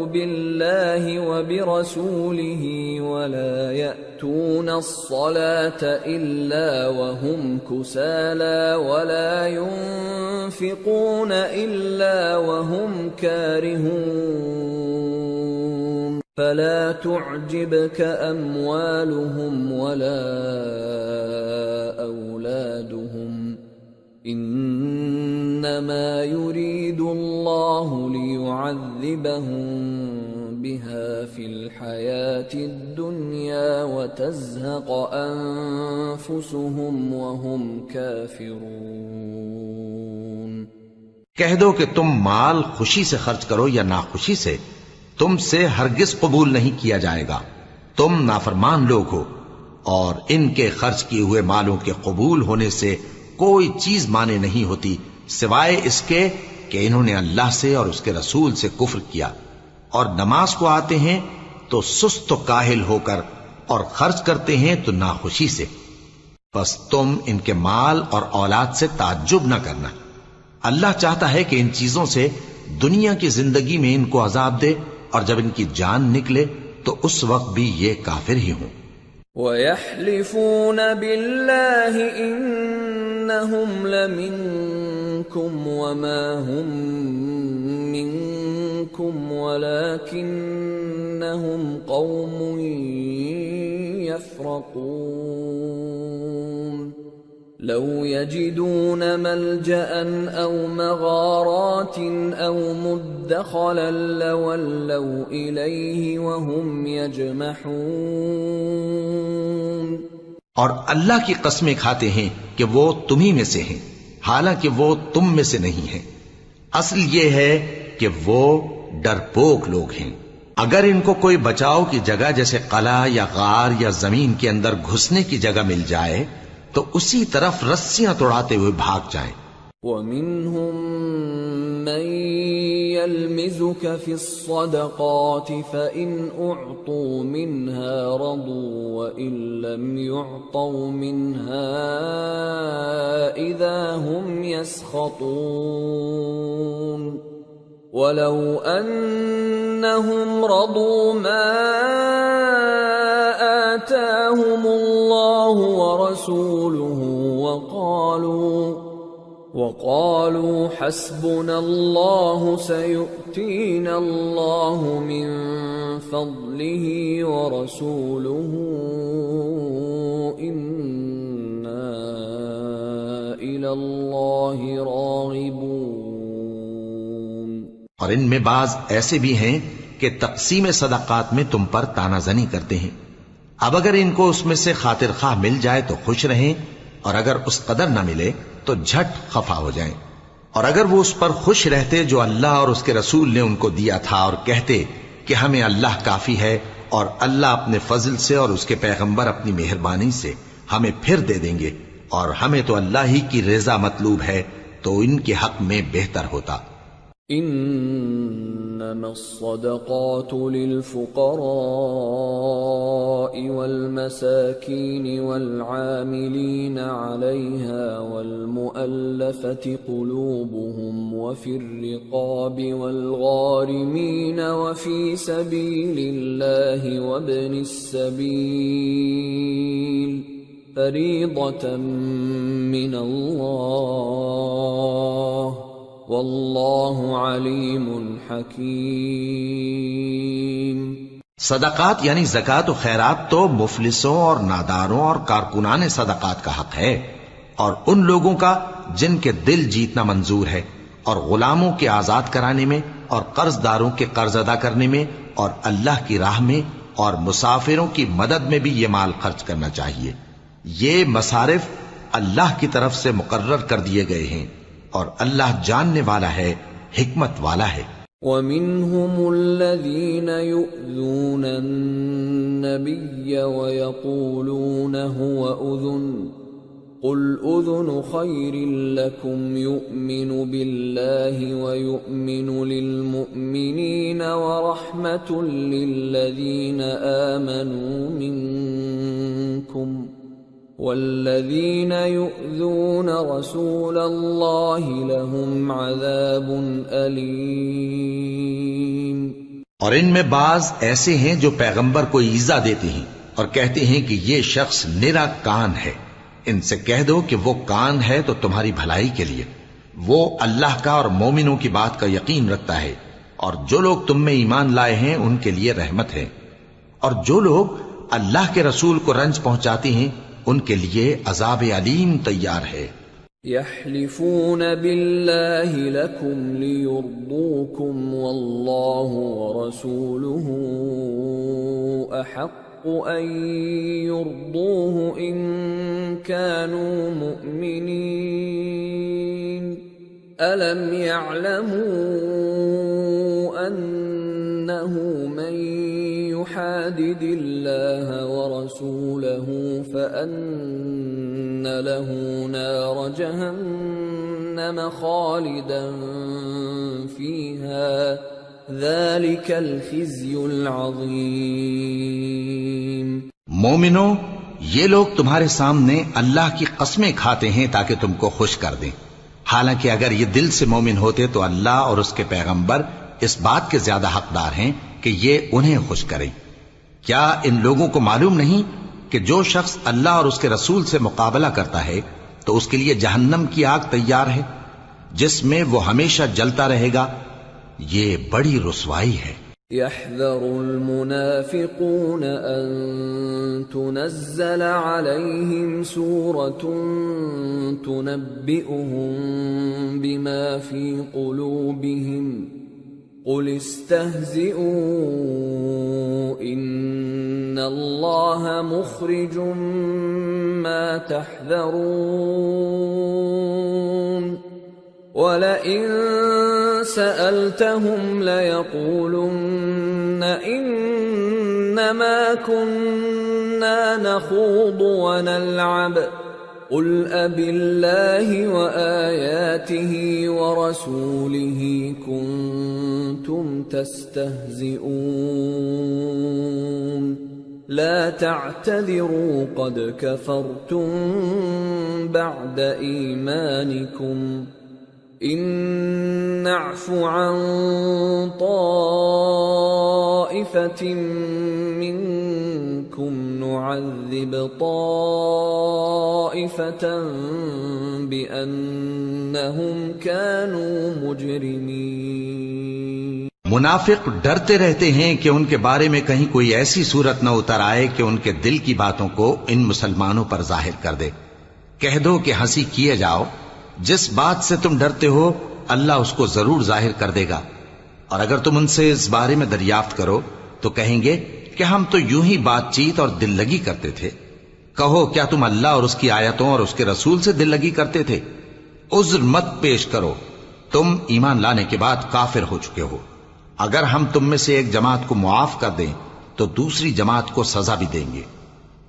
بالله وبرسوله ولا يأتون الصلاة إلا وهم كسالى ولا ينفقون إلا وهم كارهون. فلا تعجبك أموالهم ولا أولادهم إنما يريد الله ليعذبهم بها في الحياة الدنيا وتزهق أنفسهم وهم كافرون۔ کہہ دو کہ تم مال خوشی سے خرچ کرو یا ناخوشی سے، تم سے ہرگز قبول نہیں کیا جائے گا، تم نافرمان لوگ ہو، اور ان کے خرچ کیے ہوئے مالوں کے قبول ہونے سے کوئی چیز مانے نہیں ہوتی سوائے اس کے کہ انہوں نے اللہ سے اور اس کے رسول سے کفر کیا، اور نماز کو آتے ہیں تو سست و کاہل ہو کر، اور خرچ کرتے ہیں تو ناخوشی سے، بس تم ان کے مال اور اولاد سے تعجب نہ کرنا۔ اللہ چاہتا ہے کہ ان چیزوں سے دنیا کی زندگی میں ان کو عذاب دے، اور جب ان کی جان نکلے تو اس وقت بھی یہ کافر ہی ہوں۔ وَيَحْلِفُونَ بِاللَّهِ إِنَّهُمْ لَمِنكُمْ وَمَا هُمْ مِنكُمْ وَلَكِنَّهُمْ قَوْمٌ يَفْرَقُونَ لَوْ يَجِدُونَ مَلْجَأً أَوْ مَغَارَاتٍ أَوْ مُدَّخَلًا لَوَلَّوْا إِلَيْهِ وَهُمْ يَجْمَحُونَ۔ اور اللہ کی قسمیں کھاتے ہیں کہ وہ تمہیں میں سے ہیں، حالانکہ وہ تم میں سے نہیں ہیں۔ اصل یہ ہے کہ وہ ڈرپوک لوگ ہیں۔ اگر ان کو کوئی بچاؤ کی جگہ جیسے قلعہ یا غار یا زمین کے اندر گھسنے کی جگہ مل جائے تو اسی طرف رسیاں توڑاتے ہوئے بھاگ جائیں۔ وَمِنْهُمْ مَنْ يَلْمِزُكَ فِي الصَّدَقَاتِ فَإِنْ أُعْطُوا مِنْهَا رَضُوا وَإِنْ لَمْ يُعْطَوْا مِنْهَا إِذَا هُمْ يَسْخَطُونَ وَلَوْ أَنَّهُمْ رَضُوا مَا آتَاهُمُ اللَّهُ وَرَسُولُهُ وَقَالُوا حَسْبُنَا اللَّهُ سَيُؤْتِينَا اللَّهُ مِنْ فَضْلِهِ وَرَسُولُهُ إِنَّا إِلَى اللَّهِ رَاغِبُونَ۔ اور ان میں بعض ایسے بھی ہیں کہ تقسیم صدقات میں تم پر تانا زنی کرتے ہیں۔ اب اگر ان کو اس میں سے خاطر خواہ مل جائے تو خوش رہیں، اور اگر اس قدر نہ ملے تو جھٹ خفا ہو جائیں۔ اور اگر وہ اس پر خوش رہتے جو اللہ اور اس کے رسول نے ان کو دیا تھا، اور کہتے کہ ہمیں اللہ کافی ہے، اور اللہ اپنے فضل سے اور اس کے پیغمبر اپنی مہربانی سے ہمیں پھر دے دیں گے، اور ہمیں تو اللہ ہی کی رضا مطلوب ہے، تو ان کے حق میں بہتر ہوتا۔ انما الصدقات للفقراء والمساكين والعاملين عليها والمؤلفة قلوبهم وفي الرقاب والغارمين وفي سبيل الله وابن السبيل فريضة من الله واللہ علیم حکیم۔ صدقات یعنی زکوٰۃ و خیرات تو مفلسوں اور ناداروں اور کارکنان صدقات کا حق ہے، اور ان لوگوں کا جن کے دل جیتنا منظور ہے، اور غلاموں کے آزاد کرانے میں، اور قرض داروں کے قرض ادا کرنے میں، اور اللہ کی راہ میں، اور مسافروں کی مدد میں بھی یہ مال خرچ کرنا چاہیے۔ یہ مصارف اللہ کی طرف سے مقرر کر دیے گئے ہیں، اور اللہ جاننے والا ہے، حکمت والا ہے۔ وَمِنْهُمُ الَّذِينَ يُؤْذُونَ النَّبِيَّ وَيَقُولُونَ هُوَ أُذُنٌ قُلْ أُذُنُ خَيْرٍ لَكُمْ يُؤْمِنُ بِاللَّهِ وَيُؤْمِنُ لِلْمُؤْمِنِينَ وَرَحْمَةٌ لِلَّذِينَ آمَنُوا مِنْكُمْ والذین یؤذون رسول اللہ لہم عذاب علیم۔ اور ان میں بعض ایسے ہیں جو پیغمبر کو ایذا دیتے ہیں اور کہتے ہیں کہ یہ شخص نرا کان ہے۔ ان سے کہہ دو کہ وہ کان ہے تو تمہاری بھلائی کے لیے، وہ اللہ کا اور مومنوں کی بات کا یقین رکھتا ہے، اور جو لوگ تم میں ایمان لائے ہیں ان کے لیے رحمت ہے، اور جو لوگ اللہ کے رسول کو رنج پہنچاتے ہیں ان کے لیے عذاب علیم تیار ہے۔ يحلفون بالله لكم ليرضوكم والله ورسوله أحق أن يرضوه إن كانوا مؤمنين ألم يعلموا أنه من يحادد الله ورسوله فأن له نار جهنم خالدا فيها ذلك الخزي العظيم۔ مومنو، یہ لوگ تمہارے سامنے اللہ کی قسمیں کھاتے ہیں تاکہ تم کو خوش کر دیں، حالانکہ اگر یہ دل سے مومن ہوتے تو اللہ اور اس کے پیغمبر اس بات کے زیادہ حقدار ہیں کہ یہ انہیں خوش کریں۔ کیا ان لوگوں کو معلوم نہیں کہ جو شخص اللہ اور اس کے رسول سے مقابلہ کرتا ہے تو اس کے لیے جہنم کی آگ تیار ہے جس میں وہ ہمیشہ جلتا رہے گا، یہ بڑی رسوائی ہے۔ يحذر المنافقون أن تنزل عليهم سورة تنبئهم بما في قلوبهم قل استهزئوا إن الله مخرج ما تحذرون وَلَئِن سَأَلْتَهُمْ لَيَقُولُنَّ إِنَّمَا كُنَّا نَخُوضُ وَنَلْعَبُ قُلْ أَبِاللَّهِ وَآيَاتِهِ وَرَسُولِهِ كُنتُمْ تَسْتَهْزِئُونَ لَا تَعْتَذِرُوا قَدْ كَفَرْتُمْ بَعْدَ إِيمَانِكُمْ إن نعف عن طائفة منكم نعذب طائفة بأنهم كانوا مجرمين۔ منافق ڈرتے رہتے ہیں کہ ان کے بارے میں کہیں کوئی ایسی صورت نہ اتر آئے کہ ان کے دل کی باتوں کو ان مسلمانوں پر ظاہر کر دے۔ کہہ دو کہ ہنسی کیے جاؤ، جس بات سے تم ڈرتے ہو اللہ اس کو ضرور ظاہر کر دے گا، اور اگر تم ان سے اس بارے میں دریافت کرو تو کہیں گے کہ ہم تو یوں ہی بات چیت اور دل لگی کرتے تھے۔ کہو کیا تم اللہ اور اس کی آیتوں اور اس کے رسول سے دل لگی کرتے تھے؟ عذر مت پیش کرو، تم ایمان لانے کے بعد کافر ہو چکے ہو۔ اگر ہم تم میں سے ایک جماعت کو معاف کر دیں تو دوسری جماعت کو سزا بھی دیں گے،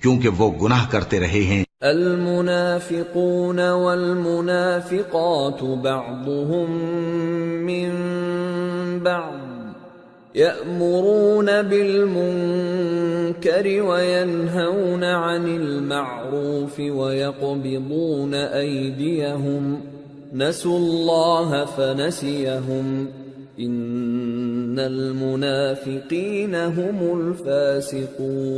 کیونکہ وہ گناہ کرتے رہے ہیں۔ المنافقون والمنافقات بعضهم من بعض يأمرون بالمنكر وينهون عن المعروف ويقبضون أيديهم نسوا الله فنسيهم إن المنافقين هم الفاسقون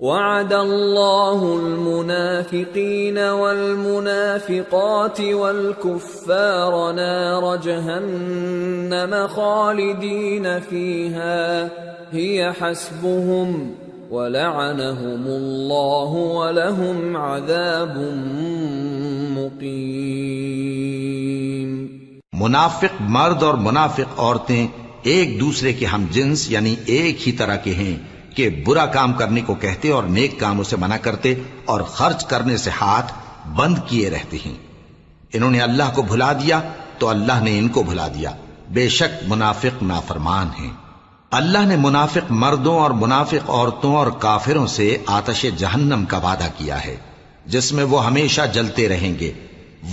وعد الله المنافقين والمنافقات والكفار نار جهنم خالدين فيها هي حسبهم ولعنهم الله ولهم عذاب مقيم۔ منافق مرد اور منافق عورتیں ایک دوسرے کے ہم جنس یعنی ایک ہی طرح کے ہیں کہ برا کام کرنے کو کہتے اور نیک کاموں سے منع کرتے اور خرچ کرنے سے ہاتھ بند کیے رہتے ہیں۔ انہوں نے اللہ کو بھلا دیا تو اللہ نے ان کو بھلا دیا، بے شک منافق نافرمان ہیں۔ اللہ نے منافق مردوں اور منافق عورتوں اور کافروں سے آتش جہنم کا وعدہ کیا ہے جس میں وہ ہمیشہ جلتے رہیں گے،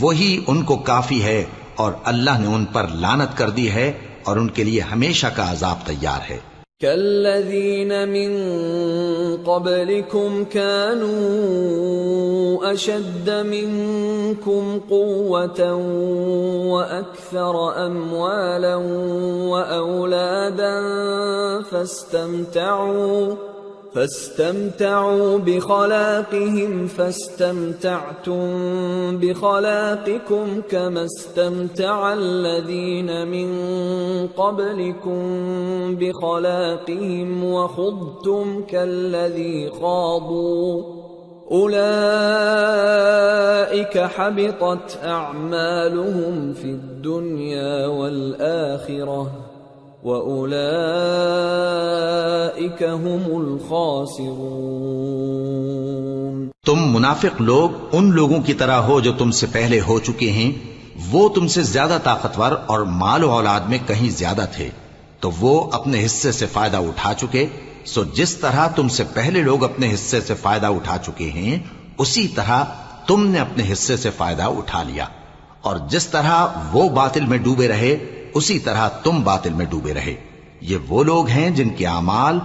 وہی ان کو کافی ہے، اور اللہ نے ان پر لعنت کر دی ہے اور ان کے لیے ہمیشہ کا عذاب تیار ہے۔ كالذين من قبلكم كانوا أشد منكم قوة وأكثر أموالا وأولادا فاستمتعوا بخلاقهم فاستمتعتم بخلاقكم كما استمتع الذين من قبلكم بخلاقهم وخضتم كالذي خاضوا أولئك حبطت أعمالهم في الدنيا والآخرة وأولئك هم الخاسرون۔ تم منافق لوگ ان لوگوں کی طرح ہو جو تم سے پہلے ہو چکے ہیں، وہ تم سے زیادہ طاقتور اور مال و اولاد میں کہیں زیادہ تھے، تو وہ اپنے حصے سے فائدہ اٹھا چکے، سو جس طرح تم سے پہلے لوگ اپنے حصے سے فائدہ اٹھا چکے ہیں، اسی طرح تم نے اپنے حصے سے فائدہ اٹھا لیا، اور جس طرح وہ باطل میں ڈوبے رہے اسی طرح تم باطل میں ڈوبے رہے۔ یہ وہ لوگ ہیں جن کے اعمال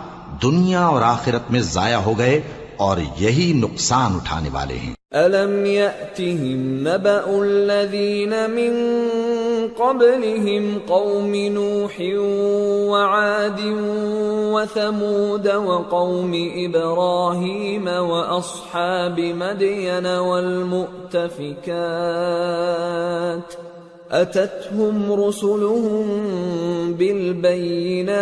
دنیا اور آخرت میں ضائع ہو گئے، اور یہی نقصان اٹھانے والے ہیں۔ أَلَمْ يَأْتِهِمْ نَبَأُ الَّذِينَ مِن قَبْلِهِمْ قَوْمِ نُوحٍ وَعَادٍ وَثَمُودَ وَقَوْمِ إِبْرَاهِيمَ وَأَصْحَابِ مَدْيَنَ وَالْمُؤْتَفِكَاتِ أَتَتْهُمْ رُسُلُهُم بِالْبَيِّنَاتِ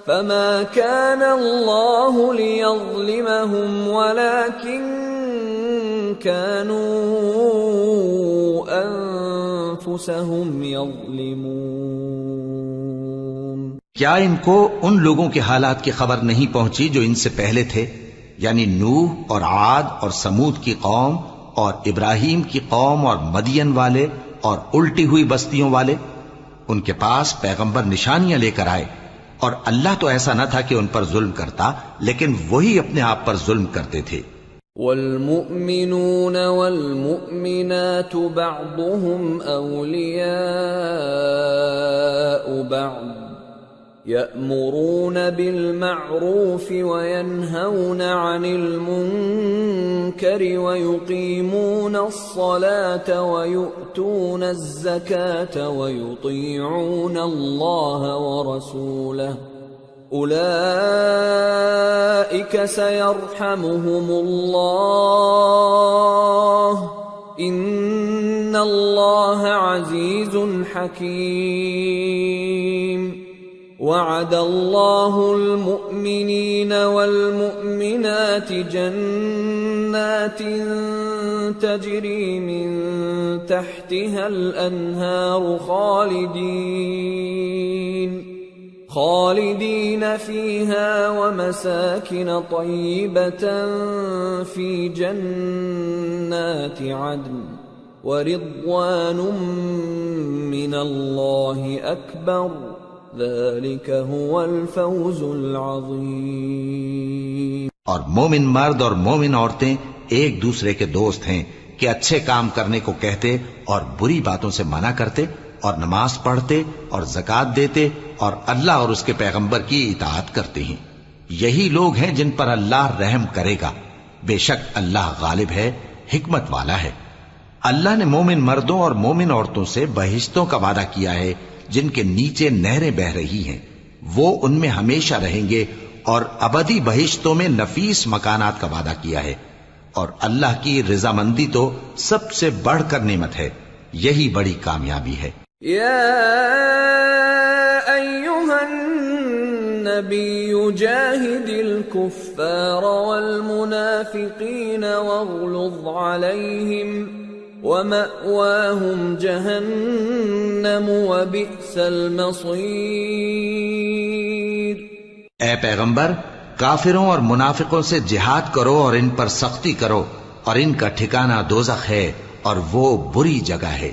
فما كان الله ليظلمهم ولكن كانوا أنفسهم يظلمون۔ کیا ان کو ان لوگوں کے حالات کی خبر نہیں پہنچی جو ان سے پہلے تھے، یعنی نوح اور عاد اور سمود کی قوم اور ابراہیم کی قوم اور مدین والے اور الٹی ہوئی بستیوں والے؟ ان کے پاس پیغمبر نشانیاں لے کر آئے، اور اللہ تو ایسا نہ تھا کہ ان پر ظلم کرتا، لیکن وہی اپنے آپ پر ظلم کرتے تھے۔ والمؤمنون والمؤمنات بعضهم أولياء بعض يأمرون بالمعروف وينهون عن المنكر ويقيمون الصلاة ويؤتون الزكاة ويطيعون الله ورسوله أولئك سيرحمهم الله إن الله عزيز حكيم۔ وعد الله المؤمنين والمؤمنات جنات تجري من تحتها الأنهار خالدين فيها ومساكن طيبة في جنات عدن ورضوان من الله أكبر ذلك هو الفوز العظیم۔ اور مومن مرد اور مومن عورتیں ایک دوسرے کے دوست ہیں کہ اچھے کام کرنے کو کہتے اور بری باتوں سے منع کرتے اور نماز پڑھتے اور زکوٰۃ دیتے اور اللہ اور اس کے پیغمبر کی اطاعت کرتے ہیں۔ یہی لوگ ہیں جن پر اللہ رحم کرے گا، بے شک اللہ غالب ہے، حکمت والا ہے۔ اللہ نے مومن مردوں اور مومن عورتوں سے بہشتوں کا وعدہ کیا ہے جن کے نیچے نہریں بہ رہی ہیں، وہ ان میں ہمیشہ رہیں گے، اور ابدی بہشتوں میں نفیس مکانات کا وعدہ کیا ہے، اور اللہ کی رضامندی تو سب سے بڑھ کر نعمت ہے، یہی بڑی کامیابی ہے۔ یا ایھا النبی جاہد الکفار والمنافقین واغلظ علیہم وَمَأْوَاهُمْ جَهَنَّمُ وَبِئْسَ الْمَصِيرُ۔ اے پیغمبر، کافروں اور منافقوں سے جہاد کرو اور ان پر سختی کرو، اور ان کا ٹھکانہ دوزخ ہے اور وہ بری جگہ ہے۔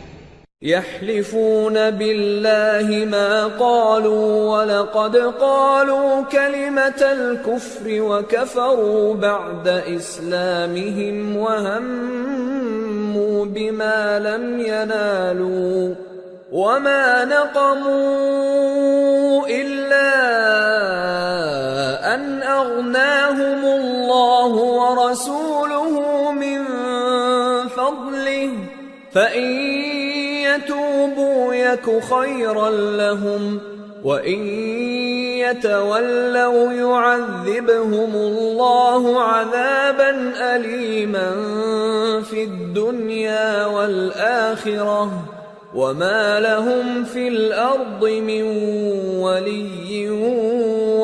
يحلفون بالله ما قالوا ولقد قالوا كلمة الكفر وكفروا بعد إسلامهم وهموا بما لم ينالوا وما نقموا إلا أن أغناهم الله ورسوله من فضله فإن يتوبوا يك خيرا لهم وإن يتولوا يعذبهم الله عذابا أليما في الدنيا والآخرة وما لهم في الأرض من ولي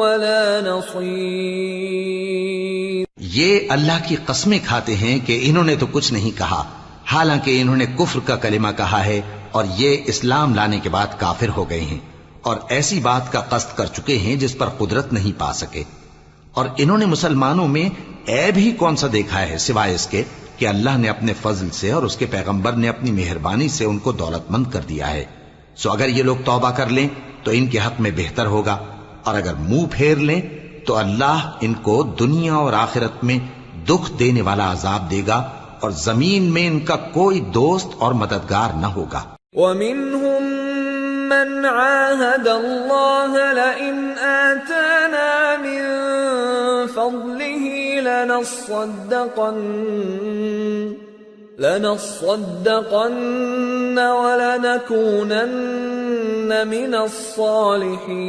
ولا نصير۔ یہ اللہ کی قسمیں کھاتے ہیں کہ انہوں نے تو کچھ نہیں کہا، حالانکہ انہوں نے کفر کا کلمہ کہا ہے اور یہ اسلام لانے کے بعد کافر ہو گئے ہیں اور ایسی بات کا قصد کر چکے ہیں جس پر قدرت نہیں پا سکے۔ اور انہوں نے مسلمانوں میں عیب ہی کون سا دیکھا ہے سوائے اس کے کہ اللہ نے اپنے فضل سے اور اس کے پیغمبر نے اپنی مہربانی سے ان کو دولت مند کر دیا ہے۔ سو اگر یہ لوگ توبہ کر لیں تو ان کے حق میں بہتر ہوگا، اور اگر منہ پھیر لیں تو اللہ ان کو دنیا اور آخرت میں دکھ دینے والا عذاب دے گا، اور زمین میں ان کا کوئی دوست اور مددگار نہ ہوگا۔ وَمِنْهُمْ مَنْ عَاهَدَ اللَّهَ لَئِنْ آتَانَا مِنْ فَضْلِهِ لَنَصَّدَّقَنَّ وَلَنَكُونَنَّ مِنَ الصَّالِحِينَ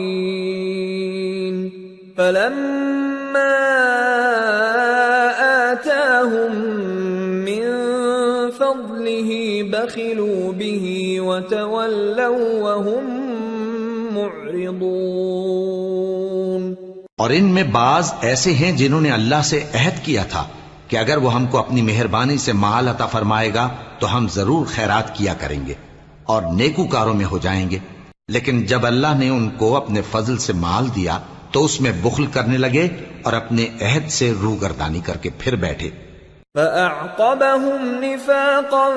فَلَمَّا آتَاهُمْ مِنْ فَضْلِهِ بَخِلُوا بِهِ وَتَوَلَّوْا وَهُمْ مُعْرِضُونَ۔ اور ان میں بعض ایسے ہیں جنہوں نے اللہ سے عہد کیا تھا کہ اگر وہ ہم کو اپنی مہربانی سے مال عطا فرمائے گا تو ہم ضرور خیرات کیا کریں گے اور نیکوکاروں میں ہو جائیں گے، لیکن جب اللہ نے ان کو اپنے فضل سے مال دیا تو اس میں بخل کرنے لگے اور اپنے عہد سے روگردانی کر کے پھر بیٹھے۔ فَأَعْقَبَهُمْ نِفَاقًا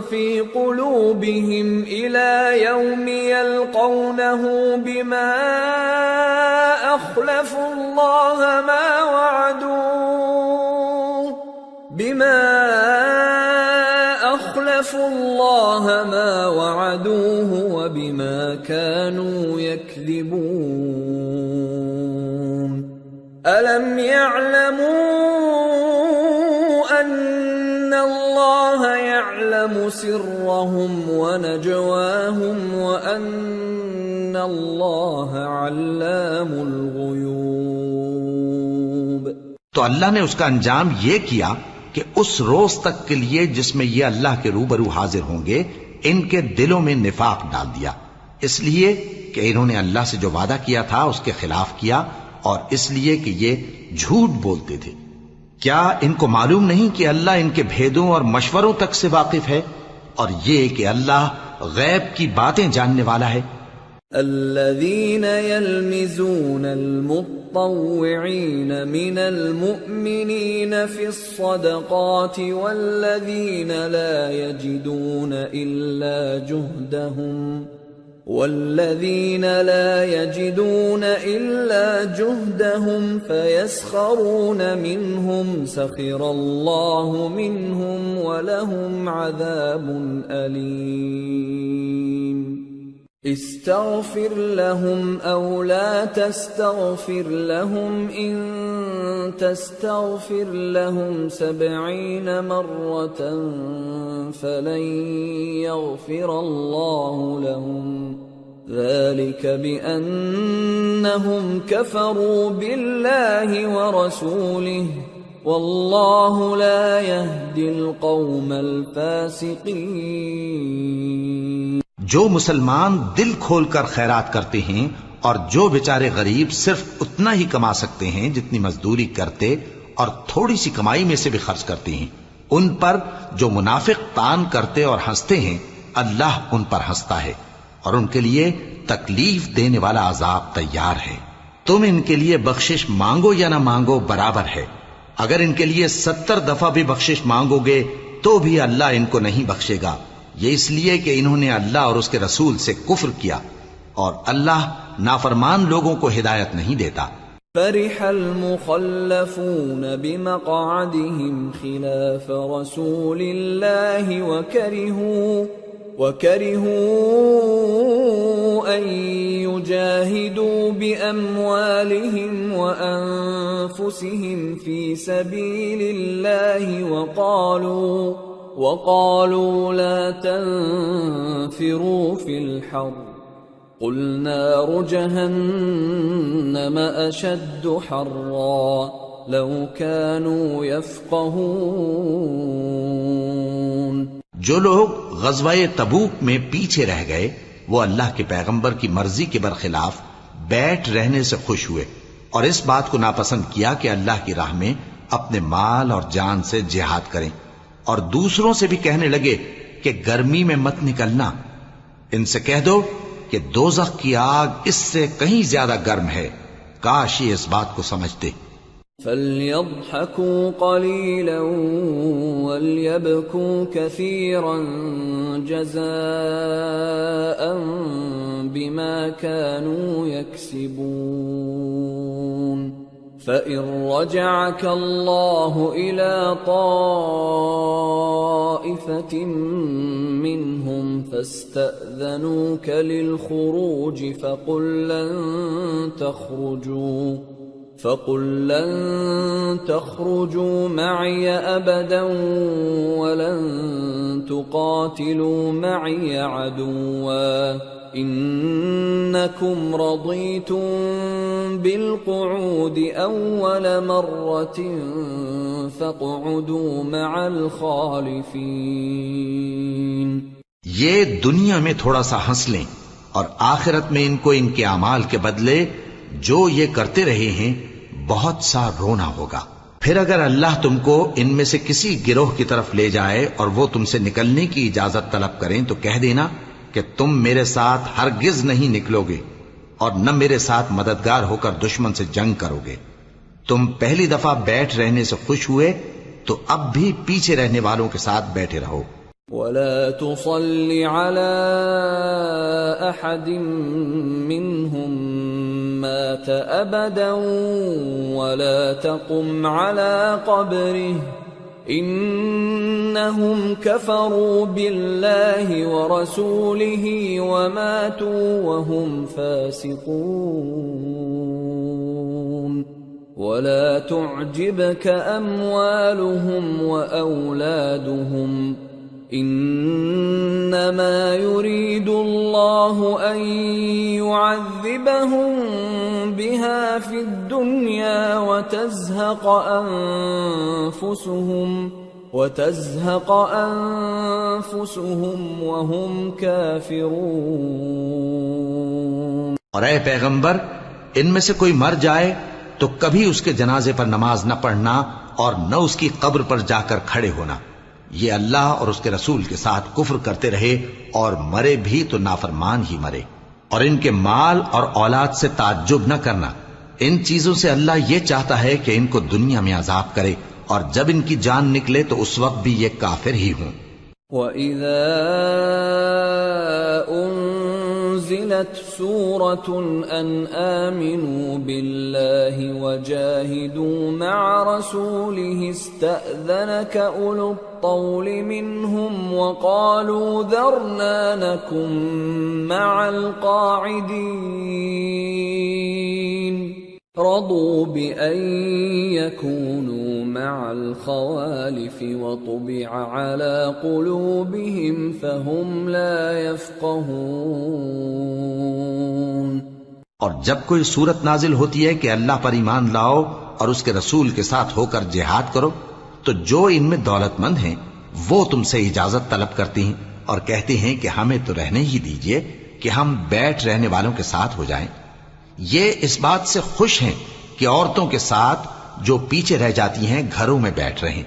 فِي قُلُوبِهِمْ إِلَى يَوْمِ يَلْقَوْنَهُ بِمَا أَخْلَفُوا اللَّهَ مَا وَعَدُوهُ وَبِمَا كَانُوا يَكْذِبُونَ أَلَمْ يَعْلَمُوا أَنَّ اللَّهَ يَعْلَمُ سِرَّهُمْ وَنَجْوَاهُمْ وَأَنَّ اللَّهَ عَلَّامُ الْغُيُوبِ۔ تو اللہ نے اس کا انجام یہ کیا کہ اس روز تک کے لیے جس میں یہ اللہ کے روبرو حاضر ہوں گے ان کے دلوں میں نفاق ڈال دیا، اس لیے کہ انہوں نے اللہ سے جو وعدہ کیا تھا اس کے خلاف کیا، اور اس لیے کہ یہ جھوٹ بولتے تھے۔ کیا ان کو معلوم نہیں کہ اللہ ان کے بھیدوں اور مشوروں تک سے واقف ہے، اور یہ کہ اللہ غیب کی باتیں جاننے والا ہے۔ الذين يلمزون المطوعين من المؤمنين في الصدقات والذين لا يجدون إلا جهدهم فيسخرون منهم سخر الله منهم ولهم عذاب أليم استغفر لهم أو لا تستغفر لهم إن تستغفر لهم 70 مرة فلن يغفر الله لهم ذلك بأنهم كفروا بالله ورسوله والله لا يهدي القوم الفاسقين۔ جو مسلمان دل کھول کر خیرات کرتے ہیں اور جو بیچارے غریب صرف اتنا ہی کما سکتے ہیں جتنی مزدوری کرتے اور تھوڑی سی کمائی میں سے بھی خرچ کرتے ہیں، ان پر جو منافق تان کرتے اور ہنستے ہیں اللہ ان پر ہنستا ہے اور ان کے لیے تکلیف دینے والا عذاب تیار ہے۔ تم ان کے لیے بخشش مانگو یا نہ مانگو برابر ہے، اگر ان کے لیے 70 دفعہ بھی بخشش مانگو گے تو بھی اللہ ان کو نہیں بخشے گا، یہ اس لیے کہ انہوں نے اللہ اور اس کے رسول سے کفر کیا، اور اللہ نافرمان لوگوں کو ہدایت نہیں دیتا۔ فرح المخلفون بمقعدهم خلاف رسول الله وكرهوا أن يجاهدوا بأموالهم وأنفسهم في سبيل الله وقالوا لا تنفروا في الحر قل نار جهنم أشد حرا لو كانوا يفقهون۔ جو لوگ غزوہ تبوک میں پیچھے رہ گئے وہ اللہ کے پیغمبر کی مرضی کے برخلاف بیٹھ رہنے سے خوش ہوئے اور اس بات کو ناپسند کیا کہ اللہ کی راہ میں اپنے مال اور جان سے جہاد کریں، اور دوسروں سے بھی کہنے لگے کہ گرمی میں مت نکلنا۔ ان سے کہہ دو کہ دوزخ کی آگ اس سے کہیں زیادہ گرم ہے، کاش یہ اس بات کو سمجھتے۔ فَلْيَضْحَكُوا قَلِيلًا وَلْيَبْكُوا كَثِيرًا جَزَاءً بِمَا كَانُوا يَكْسِبُونَ فَإِن رَّجَعَكَ اللَّهُ إِلَى طَائِفَةٍ مِّنْهُمْ فَاسْتَأْذَنُوكَ لِلْخُرُوجِ فقل لن تخرجوا معي أبدا ولن تقاتلوا معي عدوا إنكم رضيتم بالقعود أول مرة فاقعدوا مع الخالفين۔ یہ دنیا میں تھوڑا سا ہنس لیں اور آخرت میں ان کو ان کے اعمال کے بدلے جو یہ کرتے رہے ہیں بہت سا رونا ہوگا۔ پھر اگر اللہ تم کو ان میں سے کسی گروہ کی طرف لے جائے اور وہ تم سے نکلنے کی اجازت طلب کریں تو کہہ دینا کہ تم میرے ساتھ ہرگز نہیں نکلو گے اور نہ میرے ساتھ مددگار ہو کر دشمن سے جنگ کرو گے۔ تم پہلی دفعہ بیٹھ رہنے سے خوش ہوئے تو اب بھی پیچھے رہنے والوں کے ساتھ بیٹھے رہو۔ وَلَا تُصَلِّ عَلَىٰ أَحَدٍ مِّنْهُمْ مَاتَ أَبَدًا وَلَا تَقُمْ عَلَىٰ قَبْرِهِ إِنَّهُمْ كَفَرُوا بِاللَّهِ وَرَسُولِهِ وَمَاتُوا وَهُمْ فَاسِقُونَ وَلَا تُعْجِبْكَ أَمْوَالُهُمْ وَأَوْلَادُهُمْ إِنَّمَا يُرِيدُ اللَّهُ أَن يُعَذِّبَهُم بِهَا فِي الدُّنْيَا وَتَزْهَقَ أَنفُسُهُمْ وَهُمْ كَافِرُونَ۔ اور اے پیغمبر، ان میں سے کوئی مر جائے تو کبھی اس کے جنازے پر نماز نہ پڑھنا اور نہ اس کی قبر پر جا کر کھڑے ہونا۔ یہ اللہ اور اس کے رسول کے ساتھ کفر کرتے رہے اور مرے بھی تو نافرمان ہی مرے۔ اور ان کے مال اور اولاد سے تعجب نہ کرنا، ان چیزوں سے اللہ یہ چاہتا ہے کہ ان کو دنیا میں عذاب کرے اور جب ان کی جان نکلے تو اس وقت بھی یہ کافر ہی ہوں۔ وَإِذَا أُنزِلَتْ سُورَةٌ أَنْ آمِنُوا بِاللَّهِ وَجَاهِدُوا مَعَ رَسُولِهِ اسْتَأْذَنَكَ أُولُو الطَّوْلِ مِنْهُمْ وَقَالُوا ذَرْنَا نَكُن مَّعَ الْقَاعِدِينَ رَضُوا بِأَن يَكُونُوا مَعَ الْخَوَالِفِ وَطُبِعَ عَلَى قُلُوبِهِمْ فَهُمْ لَا يَفْقَهُونَ۔ اور جب کوئی صورت نازل ہوتی ہے کہ اللہ پر ایمان لاؤ اور اس کے رسول کے ساتھ ہو کر جہاد کرو تو جو ان میں دولت مند ہیں وہ تم سے اجازت طلب کرتی ہیں اور کہتے ہیں کہ ہمیں تو رہنے ہی دیجئے کہ ہم بیٹھ رہنے والوں کے ساتھ ہو جائیں۔ یہ اس بات سے خوش ہیں کہ عورتوں کے ساتھ جو پیچھے رہ جاتی ہیں گھروں میں بیٹھ رہیں۔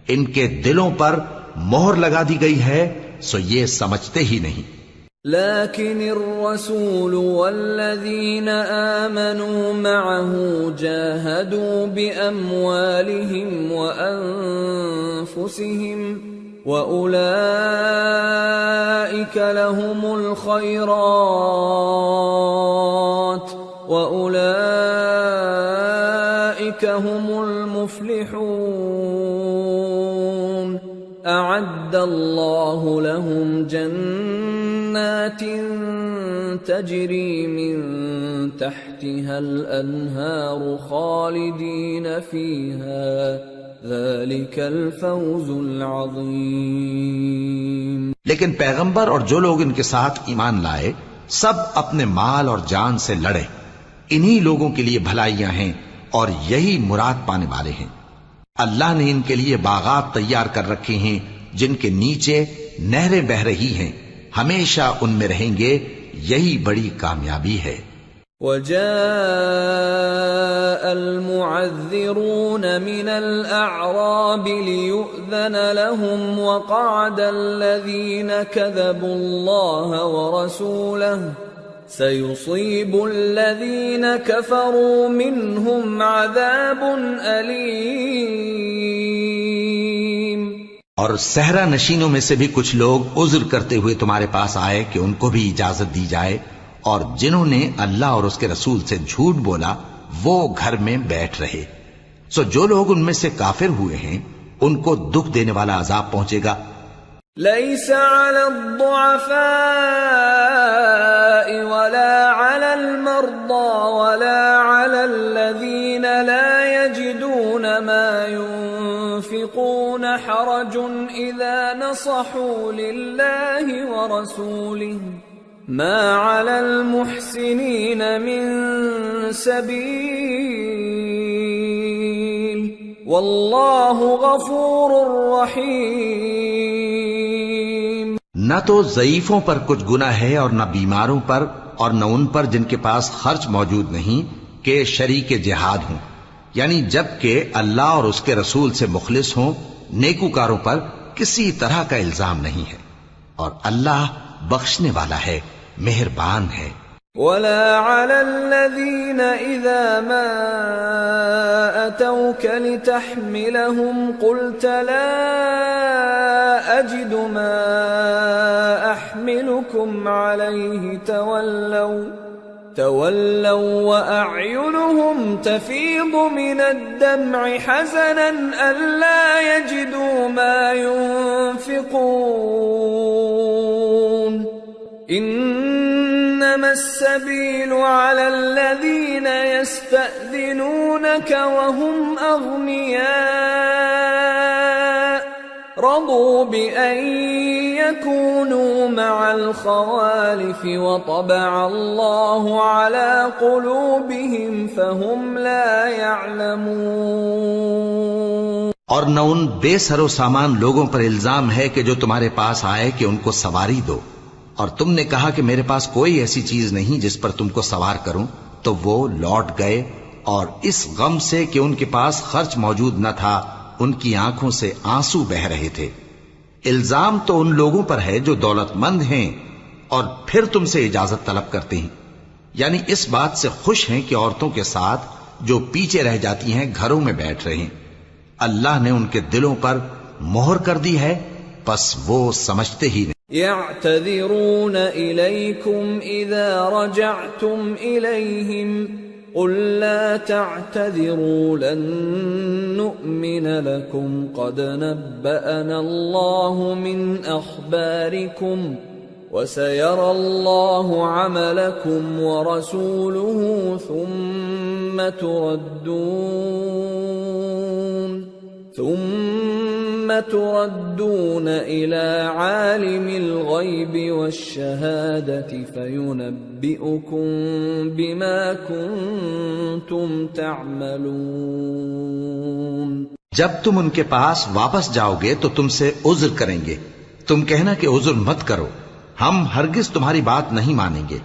ان کے دلوں پر مہر لگا دی گئی ہے سو یہ سمجھتے ہی نہیں۔ لكن الرسول والذين آمنوا معه جاهدوا بأموالهم وأنفسهم وأولئك لهم الخيرات وأولئك هم المفلحون أعد الله لهم جنات تجري من تحتها الأنهار خالدين فيها ذلك الفوز العظيم۔ لیکن پیغمبر اور جو لوگ ان کے ساتھ ایمان لائے سب اپنے مال اور جان سے لڑے، انہی لوگوں کے لیے بھلائیاں ہیں اور یہی مراد پانے والے ہیں۔ اللہ نے ان کے لیے باغات تیار کر رکھے ہیں جن کے نیچے نہریں بہہ رہی ہیں، ہمیشہ ان میں رہیں گے، یہی بڑی کامیابی ہے۔ وجاء المعذرون من الأعراب ليؤذن لهم وقعد الذين كذبوا الله ورسوله سيصيب الذين كفروا منهم عذاب أليم۔ اور صحرا نشینوں میں سے بھی کچھ لوگ عذر کرتے ہوئے تمہارے پاس آئے کہ ان کو بھی اجازت دی جائے، اور جنہوں نے اللہ اور اس کے رسول سے جھوٹ بولا وہ گھر میں بیٹھ رہے۔ سو جو لوگ ان میں سے کافر ہوئے ہیں ان کو دکھ دینے والا عذاب پہنچے گا۔ ليس على الضعفاء ولا على المرضى ولا على الذين لا يجدون ما ينفقون حرج إذا نصحوا لله ورسوله ما على المحسنين من سبيل والله غفور رحيم۔ نہ تو ضعیفوں پر کچھ گناہ ہے اور نہ بیماروں پر اور نہ ان پر جن کے پاس خرچ موجود نہیں کہ شریک جہاد ہوں، یعنی جب کہ اللہ اور اس کے رسول سے مخلص ہوں، نیکوکاروں پر کسی طرح کا الزام نہیں ہے، اور اللہ بخشنے والا ہے، مہربان ہے۔ ولا على الذين إذا ما أتوك لتحملهم قلت لا أجد ما أحملكم عليه تولوا وأعينهم تفيض من الدمع حزنا ألا يجدوا ما ينفقون إنما السبيل على الذين يستأذنونك وهم أغنياء رضوا بأن يكونوا مع الخوالف وطبع الله على قلوبهم فهم لا يعلمون۔ اور نہ ان بے سر و سامان لوگوں پر الزام ہے کہ جو تمہارے پاس آئے کہ ان کو سواری دو، اور تم نے کہا کہ میرے پاس کوئی ایسی چیز نہیں جس پر تم کو سوار کروں، تو وہ لوٹ گئے، اور اس غم سے کہ ان کے پاس خرچ موجود نہ تھا ان کی آنکھوں سے آنسو بہ رہے تھے۔ الزام تو ان لوگوں پر ہے جو دولت مند ہیں اور پھر تم سے اجازت طلب کرتے ہیں، یعنی اس بات سے خوش ہیں کہ عورتوں کے ساتھ جو پیچھے رہ جاتی ہیں گھروں میں بیٹھ رہے ہیں۔ اللہ نے ان کے دلوں پر مہر کر دی ہے، پس وہ سمجھتے ہی نہیں۔ يعتذرون إليكم إذا رجعتم إليهم قل لا تعتذروا لن نؤمن لكم قد نبأنا الله من أخباركم وسيرى الله عملكم ورسوله ثم تردون إلى عالم الغيب والشهادة فينبئكم بما كنتم تعملون۔ جب تم ان کے پاس واپس جاؤ گے تو تم سے عذر کریں گے، تم کہنا کہ عذر مت کرو، ہم ہرگز تمہاری بات نہیں مانیں گے۔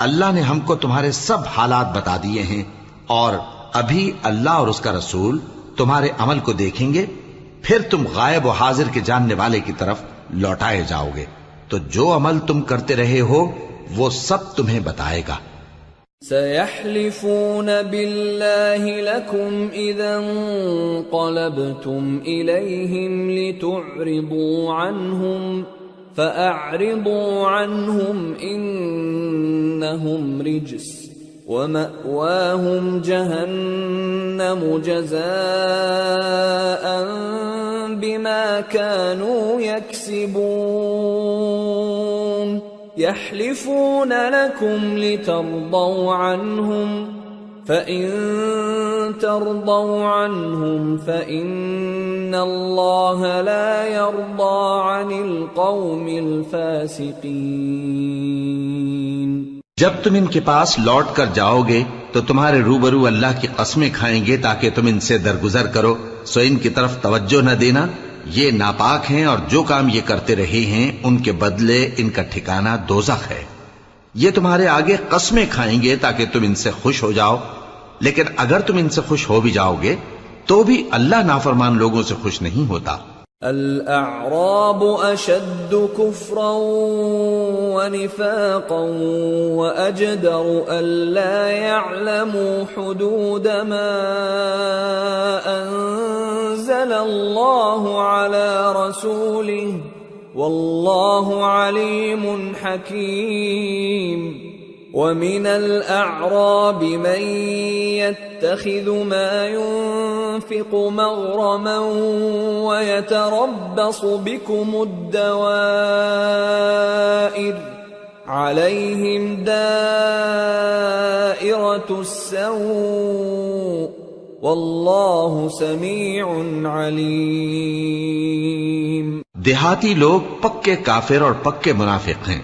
اللہ نے ہم کو تمہارے سب حالات بتا دیے ہیں، اور ابھی اللہ اور اس کا رسول تمہارے عمل کو دیکھیں گے، پھر تم غائب و حاضر کے جاننے والے کی طرف لوٹائے جاؤ گے، تو جو عمل تم کرتے رہے ہو وہ سب تمہیں بتائے گا۔ سيحلفون بالله لكم إذا انقلبتم إليهم لتعرضوا عنهم فأعرضوا عنهم إنهم رجس ومأواهم جهنم جزاء بما كانوا يكسبون يحلفون لكم لترضوا عنهم فإن ترضوا عنهم فإن الله لا يرضى عن القوم الفاسقين۔ جب تم ان کے پاس لوٹ کر جاؤ گے تو تمہارے روبرو اللہ کی قسمیں کھائیں گے تاکہ تم ان سے درگزر کرو، سو ان کی طرف توجہ نہ دینا، یہ ناپاک ہیں اور جو کام یہ کرتے رہے ہیں ان کے بدلے ان کا ٹھکانہ دوزخ ہے۔ یہ تمہارے آگے قسمیں کھائیں گے تاکہ تم ان سے خوش ہو جاؤ، لیکن اگر تم ان سے خوش ہو بھی جاؤ گے تو بھی اللہ نافرمان لوگوں سے خوش نہیں ہوتا۔ الأعراب أشد كفرا ونفاقا وأجدر ألا يعلموا حدود ما أنزل الله على رسوله والله عليم حكيم ومن الأعراب من يتخذ ما ينفق مغرما ويتربص بكم الدوائر عليهم دائرة السوء والله سميع عليم۔ دیہاتی لوگ پکے کافر اور پکے منافق ہیں،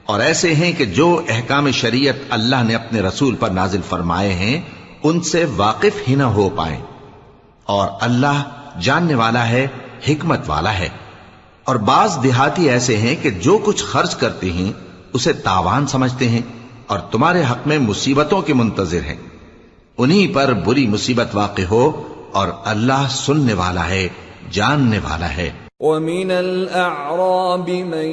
اور ایسے ہیں کہ جو احکام شریعت اللہ نے اپنے رسول پر نازل فرمائے ہیں ان سے واقف ہی نہ ہو پائیں، اور اللہ جاننے والا ہے، حکمت والا ہے۔ اور بعض دیہاتی ایسے ہیں کہ جو کچھ خرچ کرتے ہیں اسے تاوان سمجھتے ہیں اور تمہارے حق میں مصیبتوں کے منتظر ہیں، انہی پر بری مصیبت واقع ہو، اور اللہ سننے والا ہے، جاننے والا ہے۔ وَمِنَ الْأَعْرَابِ مَن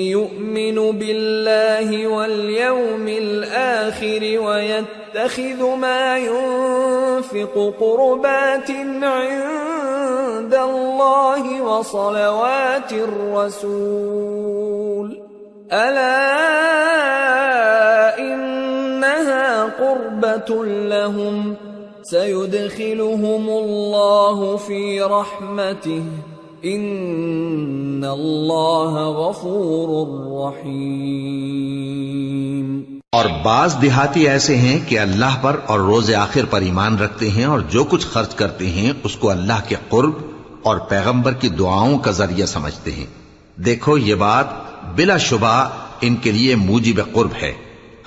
يُؤْمِنُ بِاللَّهِ وَالْيَوْمِ الْآخِرِ وَيَتَّخِذُ مَا يُنفِقُ قُرُبَاتٍ عِندَ اللَّهِ وَصَلَوَاتِ الرَّسُولِ أَلَا إِنَّهَا قُرْبَةٌ لَهُمْ سَيُدْخِلُهُمُ اللَّهُ فِي رَحْمَتِهِ ان اللہ غفور رحیم۔ اور بعض دیہاتی ایسے ہیں کہ اللہ پر اور روز آخر پر ایمان رکھتے ہیں، اور جو کچھ خرچ کرتے ہیں اس کو اللہ کے قرب اور پیغمبر کی دعاؤں کا ذریعہ سمجھتے ہیں۔ دیکھو یہ بات بلا شبہ ان کے لیے موجب قرب ہے،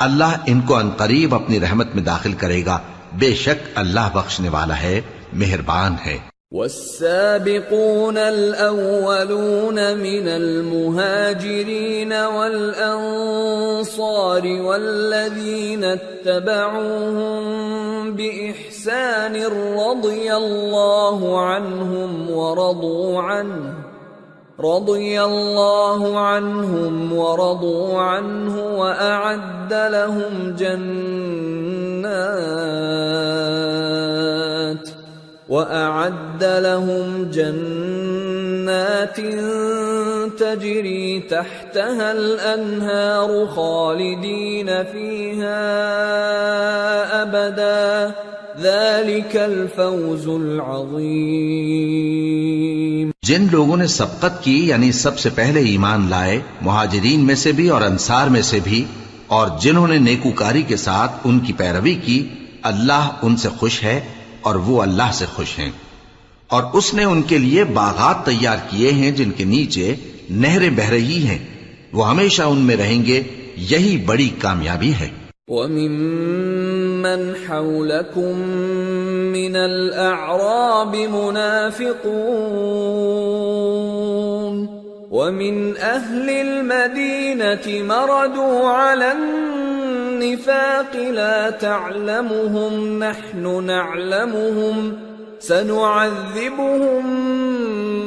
اللہ ان کو عنقریب اپنی رحمت میں داخل کرے گا، بے شک اللہ بخشنے والا ہے، مہربان ہے۔ والسابقون الأولون من المهاجرين والأنصار والذين اتبعوهم بإحسان رضي الله عنهم ورضوا عنه وأعد لهم جنات تجري تحتها الأنهار خالدين فيها أبدا ذلك الفوز العظيم۔ جن لوگوں نے سبقت کی یعنی سب سے پہلے ایمان لائے، مہاجرین میں سے بھی اور انصار میں سے بھی، اور جنہوں نے نیکوکاری کے ساتھ ان کی پیروی کی، اللہ ان سے خوش ہے اور وہ اللہ سے خوش ہیں، اور اس نے ان کے لیے باغات تیار کیے ہیں جن کے نیچے نہریں بہہ رہی ہیں، وہ ہمیشہ ان میں رہیں گے، یہی بڑی کامیابی ہے۔ وَمِمَّنْ حَوْلَكُمْ مِنَ الْأَعْرَابِ مُنَافِقُونَ وَمِنْ أَهْلِ الْمَدِينَةِ مَرَدُوا عَلَى النِّفَاقِ لَا تَعْلَمُهُمْ نَحْنُ نَعْلَمُهُمْ سَنُعَذِّبُهُمْ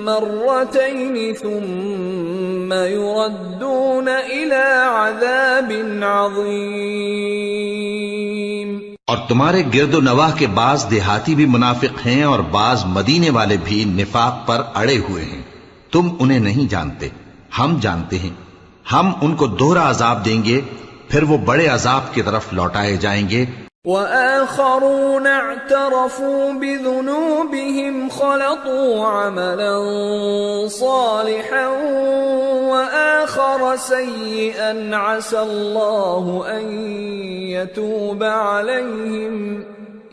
مرتين ثم يردون إلى عذاب عظيم۔ اور تمہارے گرد و نواح کے بعض دیہاتی بھی منافق ہیں اور بعض مدینے والے بھی نفاق پر اڑے ہوئے ہیں، تم انہیں نہیں جانتے، ہم جانتے ہیں، ہم ان کو دوہرا عذاب دیں گے، پھر وہ بڑے عذاب کی طرف لوٹائے جائیں گے۔ وآخرون اعترفوا بذنوبهم خلطوا عملا صالحا وآخر سيئا عسى الله أن يتوب عليهم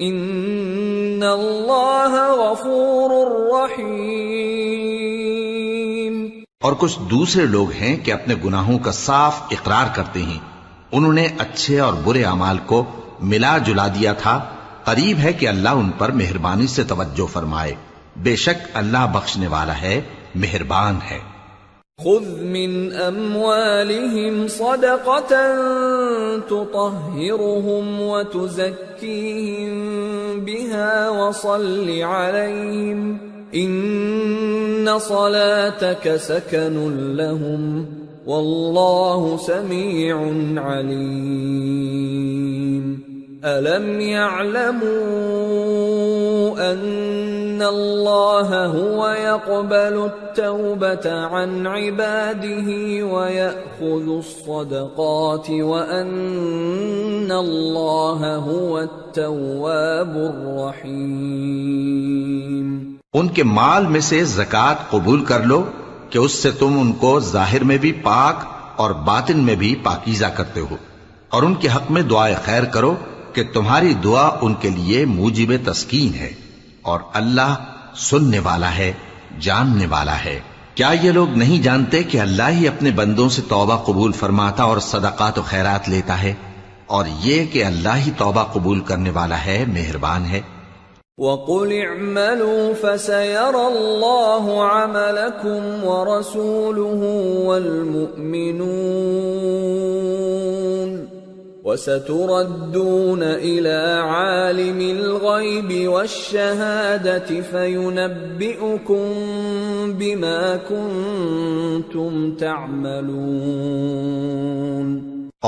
إن الله غفور رحيم۔ اور کچھ دوسرے لوگ ہیں کہ اپنے گناہوں کا صاف اقرار کرتے ہیں، انہوں نے اچھے اور برے اعمال کو ملا جلا دیا تھا، قریب ہے کہ اللہ ان پر مہربانی سے توجہ فرمائے، بے شک اللہ بخشنے والا ہے، مہربان ہے۔ خذ من أموالهم صدقة تطهرهم وتزكيهم بها وصل عليهم إن صلاتك سكن لهم والله سميع عليم ألم يعلموا أن الله هو يقبل التوبة عن عباده ويأخذ الصدقات وأن الله هو التواب الرحيم ان کے مال میں سے زکوٰۃ قبول کر لو کہ اس سے تم ان کو ظاہر میں بھی پاک اور باطن میں بھی پاکیزہ کرتے ہو، اور ان کے حق میں دعائے خیر کرو کہ تمہاری دعا ان کے لیے موجب تسکین ہے، اور اللہ سننے والا ہے، جاننے والا ہے۔ کیا یہ لوگ نہیں جانتے کہ اللہ ہی اپنے بندوں سے توبہ قبول فرماتا اور صدقات و خیرات لیتا ہے، اور یہ کہ اللہ ہی توبہ قبول کرنے والا ہے، مہربان ہے۔ وَقُلِ اعْمَلُوا فَسَيَرَى اللَّهُ عَمَلَكُمْ وَرَسُولُهُ وَالْمُؤْمِنُونَ وَسَتُرَدُّونَ إِلَى عَالِمِ الْغَيْبِ وَالشَّهَادَةِ فَيُنَبِّئُكُم بِمَا كُنتُمْ تَعْمَلُونَ۔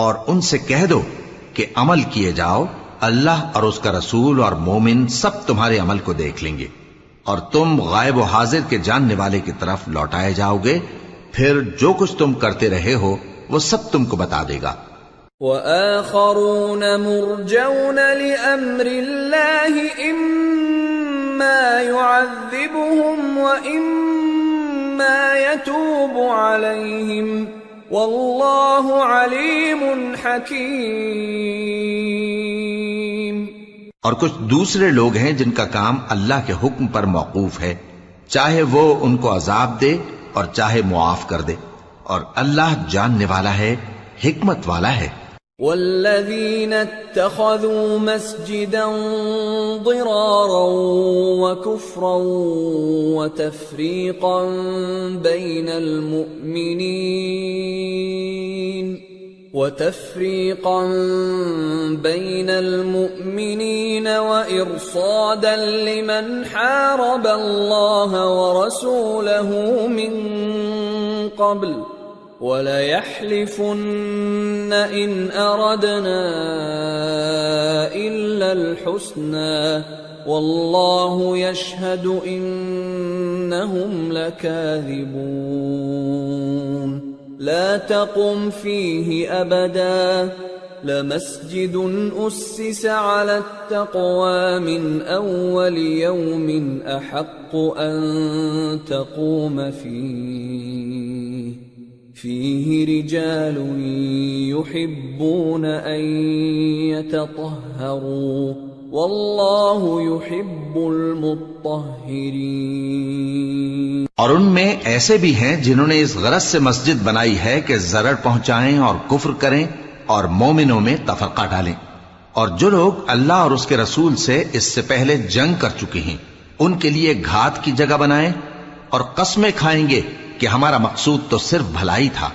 اور ان سے کہہ دو کہ عمل کیے جاؤ، اللہ اور اس کا رسول اور مومن سب تمہارے عمل کو دیکھ لیں گے، اور تم غائب و حاضر کے جاننے والے کی طرف لوٹائے جاؤ گے، پھر جو کچھ تم کرتے رہے ہو وہ سب تم کو بتا دے گا۔ وَآخَرُونَ مُرْجَوْنَ لِأَمْرِ اللَّهِ إِمَّا يُعَذِّبُهُمْ وَإِمَّا يَتُوبُ عَلَيْهِمْ وَاللَّهُ عَلِيمٌ حَكِيمٌ۔ اور کچھ دوسرے لوگ ہیں جن کا کام اللہ کے حکم پر موقوف ہے، چاہے وہ ان کو عذاب دے اور چاہے معاف کر دے، اور اللہ جاننے والا ہے، حکمت والا ہے۔ والذين اتخذوا مسجدا ضرارا وكفرا وتفريقا بين المؤمنين وإرصادا لمن حارب الله ورسوله من قبل وَلَيَحْلِفُنَّ إِنْ أَرَدْنَا إِلَّا الْحُسْنَى وَاللَّهُ يَشْهَدُ إِنَّهُمْ لَكَاذِبُونَ لَا تَقُمْ فِيهِ أَبَدًا لَمَسْجِدٌ أُسِّسَ عَلَى التَّقْوَى مِنْ أَوَّلِ يَوْمٍ أَحَقُّ أَن تَقُومَ فيه رجال يحبون أن يتطهروا والله يحب المطهرين۔ اور ان میں ایسے بھی ہیں جنہوں نے اس غرض سے مسجد بنائی ہے کہ ضرر پہنچائیں اور کفر کریں اور مومنوں میں تفرقہ ڈالیں، اور جو لوگ اللہ اور اس کے رسول سے اس سے پہلے جنگ کر چکے ہیں ان کے لیے گھات کی جگہ بنائیں، اور قسمیں کھائیں گے کہ ہمارا مقصود تو صرف بھلائی تھا،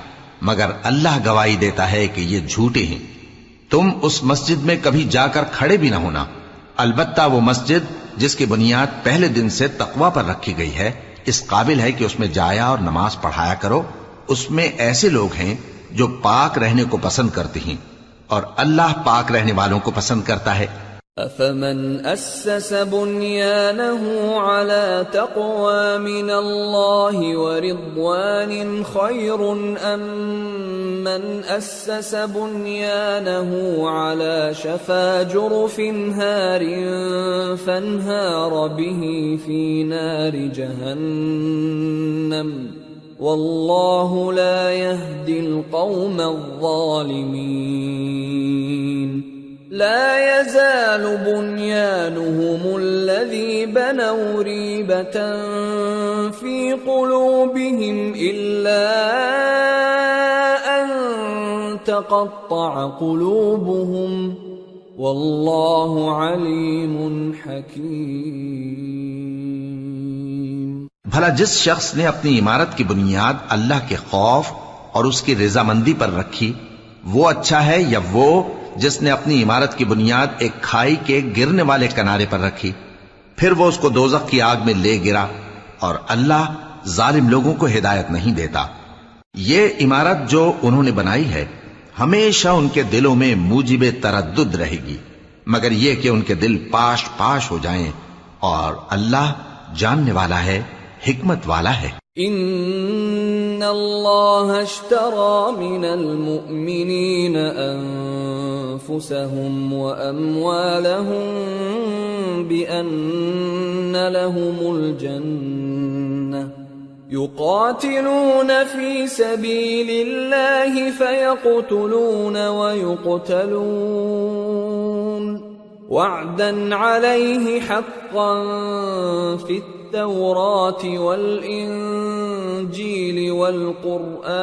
مگر اللہ گواہی دیتا ہے کہ یہ جھوٹے ہیں۔ تم اس مسجد میں کبھی جا کر کھڑے بھی نہ ہونا، البتہ وہ مسجد جس کی بنیاد پہلے دن سے تقوی پر رکھی گئی ہے اس قابل ہے کہ اس میں جایا اور نماز پڑھایا کرو۔ اس میں ایسے لوگ ہیں جو پاک رہنے کو پسند کرتے ہیں، اور اللہ پاک رہنے والوں کو پسند کرتا ہے۔ أَفَمَنْ أَسَّسَ بُنْيَانَهُ عَلَى تَقْوَى مِنَ اللَّهِ وَرِضْوَانٍ خَيْرٌ أَمْ مَنْ أَسَّسَ بُنْيَانَهُ عَلَى شَفَا جُرُفٍ هَارٍ فَانْهَارَ بِهِ فِي نَارِ جَهَنَّمَ وَاللَّهُ لَا يَهْدِي الْقَوْمَ الظَّالِمِينَ۔ لا يزال بنيانهم الذي بنوا ريبة في قلوبهم إلا أن تقطع قلوبهم والله عليم حكيم۔ بھلا جس شخص نے اپنی عمارت کی بنیاد اللہ کے خوف اور اس کی رضامندی پر رکھی وہ اچھا ہے، یا وہ جس نے اپنی عمارت کی بنیاد ایک کھائی کے گرنے والے کنارے پر رکھی، پھر وہ اس کو دوزخ کی آگ میں لے گرا، اور اللہ ظالم لوگوں کو ہدایت نہیں دیتا۔ یہ عمارت جو انہوں نے بنائی ہے ہمیشہ ان کے دلوں میں موجب تردد رہے گی، مگر یہ کہ ان کے دل پاش پاش ہو جائیں، اور اللہ جاننے والا ہے، حکمت والا ہے۔ ان اللہ اشترى من المؤمنین انفسهم واموالهم بان لهم الجنة يقاتلون في سبيل الله فيقتلون ويقتلون وعدا عليه حقا في التوراة والإنجيل والقرآن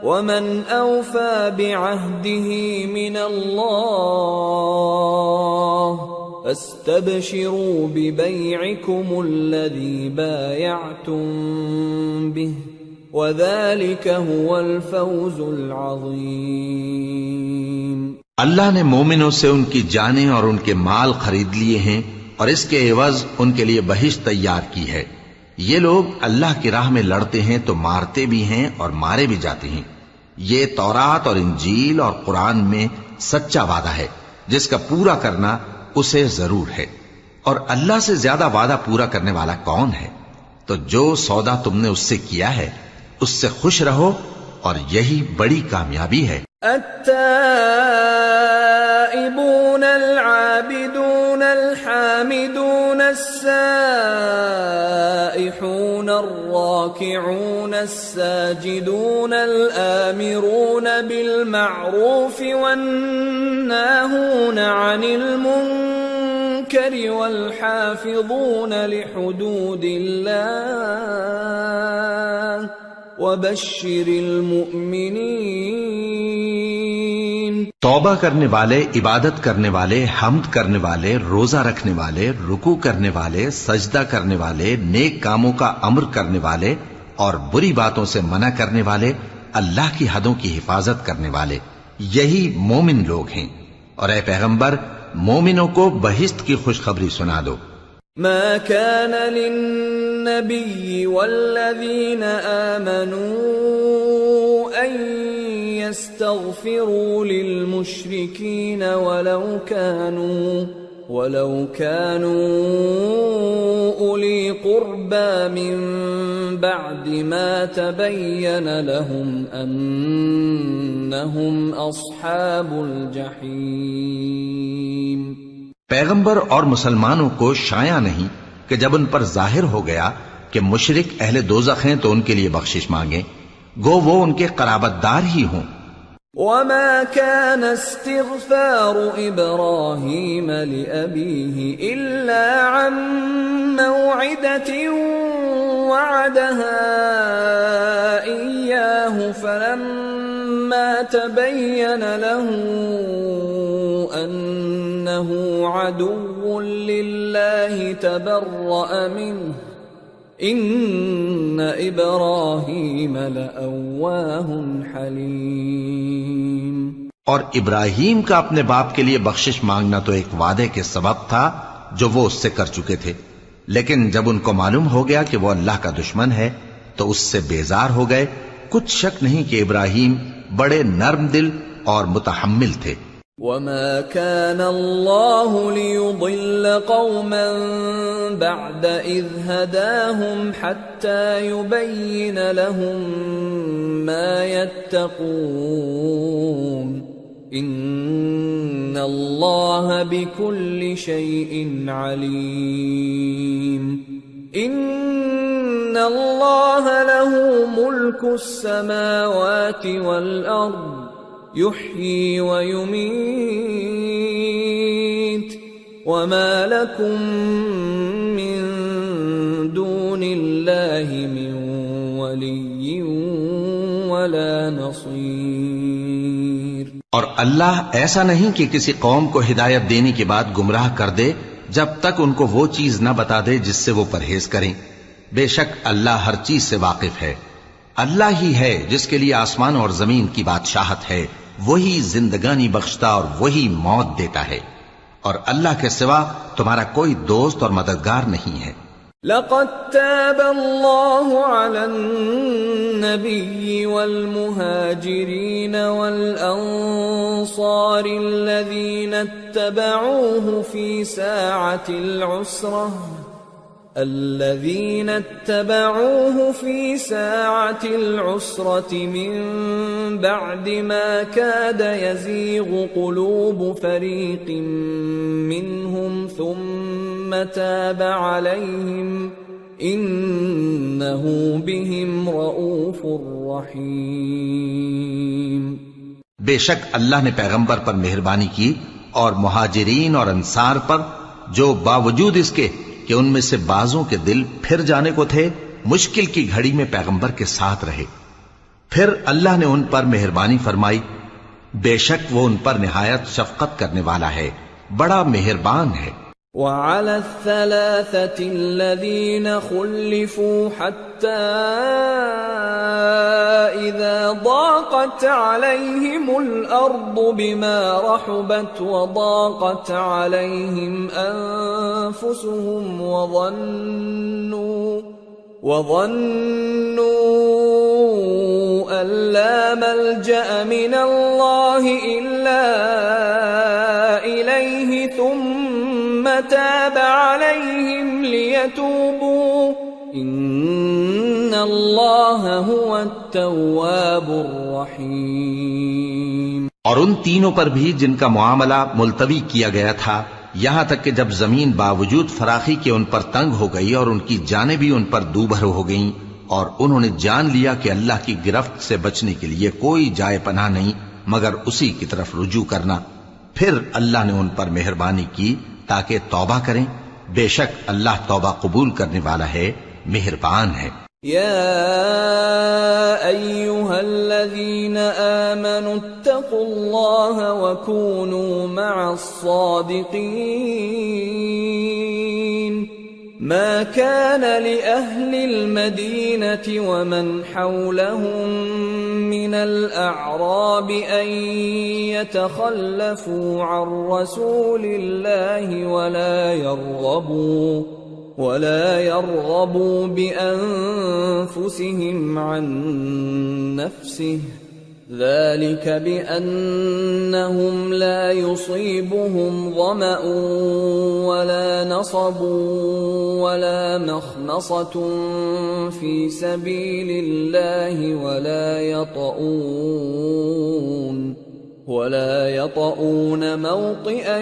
ومن أوفى بعهده من الله فاستبشروا ببيعكم الذي بايعتم به وذلك هو الفوز العظيم۔ اللہ نے مومنوں سے ان کی جانیں اور ان کے مال خرید لیے ہیں، اور اس کے عوض ان کے لیے بہشت تیار کی ہے۔ یہ لوگ اللہ کی راہ میں لڑتے ہیں تو مارتے بھی ہیں اور مارے بھی جاتے ہیں۔ یہ تورات اور انجیل اور قرآن میں سچا وعدہ ہے جس کا پورا کرنا اسے ضرور ہے، اور اللہ سے زیادہ وعدہ پورا کرنے والا کون ہے؟ تو جو سودا تم نے اس سے کیا ہے اس سے خوش رہو، اور یہی بڑی کامیابی ہے۔ التائبون العابدون الحامدون السائحون الراكعون الساجدون الآمرون بالمعروف والناهون عن المنكر والحافظون لحدود الله وبشر المؤمنین۔ توبہ کرنے والے، عبادت کرنے والے، حمد کرنے والے، روزہ رکھنے والے، رکوع کرنے والے، سجدہ کرنے والے، نیک کاموں کا امر کرنے والے اور بری باتوں سے منع کرنے والے، اللہ کی حدوں کی حفاظت کرنے والے، یہی مومن لوگ ہیں۔ اور اے پیغمبر مومنوں کو بہشت کی خوشخبری سنا دو۔ ما كان للنبي والذين آمنوا أن يستغفروا للمشركين ولو كانوا أولي قربى من بعد ما تبين لهم أنهم أصحاب الجحيم۔ پیغمبر اور مسلمانوں کو شایع نہیں کہ جب ان پر ظاہر ہو گیا کہ مشرک اہل دوزخ ہیں تو ان کے لیے بخشش مانگیں، گو وہ ان کے قرابت دار ہی ہوں۔ وما كان استغفار إبراهيم لأبيه إلا عن موعدة وعدها إياه فلما تبين له أنه عدو لله تبرأ منه إن إبراهيم لأواه حليم۔ اور ابراہیم کا اپنے باپ کے لیے بخشش مانگنا تو ایک وعدے کے سبب تھا جو وہ اس سے کر چکے تھے، لیکن جب ان کو معلوم ہو گیا کہ وہ اللہ کا دشمن ہے تو اس سے بیزار ہو گئے۔ کچھ شک نہیں کہ ابراہیم بڑے نرم دل اور متحمل تھے۔ وما كان الله ليضل قوما بعد إذ هداهم حتى يبين لهم ما يتقون إن الله بكل شيء عليم۔ إن الله له ملك السماوات والأرض يحيي ويميت وما لكم من دون الله من ولي ولا نصير۔ اور اللہ ایسا نہیں کہ کسی قوم کو ہدایت دینے کے بعد گمراہ کر دے جب تک ان کو وہ چیز نہ بتا دے جس سے وہ پرہیز کریں. بے شک اللہ ہر چیز سے واقف ہے. اللہ ہی ہے جس کے لیے آسمان اور زمین کی بادشاہت ہے، وہی زندگانی بخشتا اور وہی موت دیتا ہے، اور اللہ کے سوا تمہارا کوئی دوست اور مددگار نہیں ہے. لقد تاب الله على النبي والمهاجرين والأنصار الذين اتبعوه في ساعة العسرة من بعد ما كاد يزيغ قلوب فريق منهم ثم تاب عليهم إنه بهم رؤوف رحيم. بے شک اللہ نے پیغمبر پر مہربانی کی اور مہاجرین اور انصار پر، جو باوجود اس کے کہ ان میں سے بعضوں کے دل پھر جانے کو تھے، مشکل کی گھڑی میں پیغمبر کے ساتھ رہے. پھر اللہ نے ان پر مہربانی فرمائی. بے شک وہ ان پر نہایت شفقت کرنے والا ہے، بڑا مہربان ہے. وعلى الثلاثة الذين خلفوا حتى إذا ضاقت عليهم الأرض بما رحبت وضاقت عليهم أنفسهم وظنوا أن لا ملجأ من الله إلا إليه ثم تاب عليهم ليتوبوا إن الله هو التواب الرحيم. اور ان تینوں پر بھی جن کا معاملہ ملتوی کیا گیا تھا، یہاں تک کہ جب زمین باوجود فراخی کے ان پر تنگ ہو گئی اور ان کی جانیں بھی ان پر دوبھر ہو گئیں، اور انہوں نے جان لیا کہ اللہ کی گرفت سے بچنے کے لیے کوئی جائے پناہ نہیں مگر اسی کی طرف رجوع کرنا، پھر اللہ نے ان پر مہربانی کی تاکہ توبہ کریں. بے شک اللہ توبہ قبول کرنے والا ہے، مہربان ہے. يا أيها الذين آمنوا اتقوا الله وكونوا مع الصادقين. ما كان لأهل المدينة ومن حولهم من الأعراب أن يتخلفوا عن رسول الله ولا يرغبوا بأنفسهم عن نفسه، ذلك بأنهم لا يصيبهم ظمأ ولا نصب ولا مخمصة في سبيل الله ولا يطؤون موطئا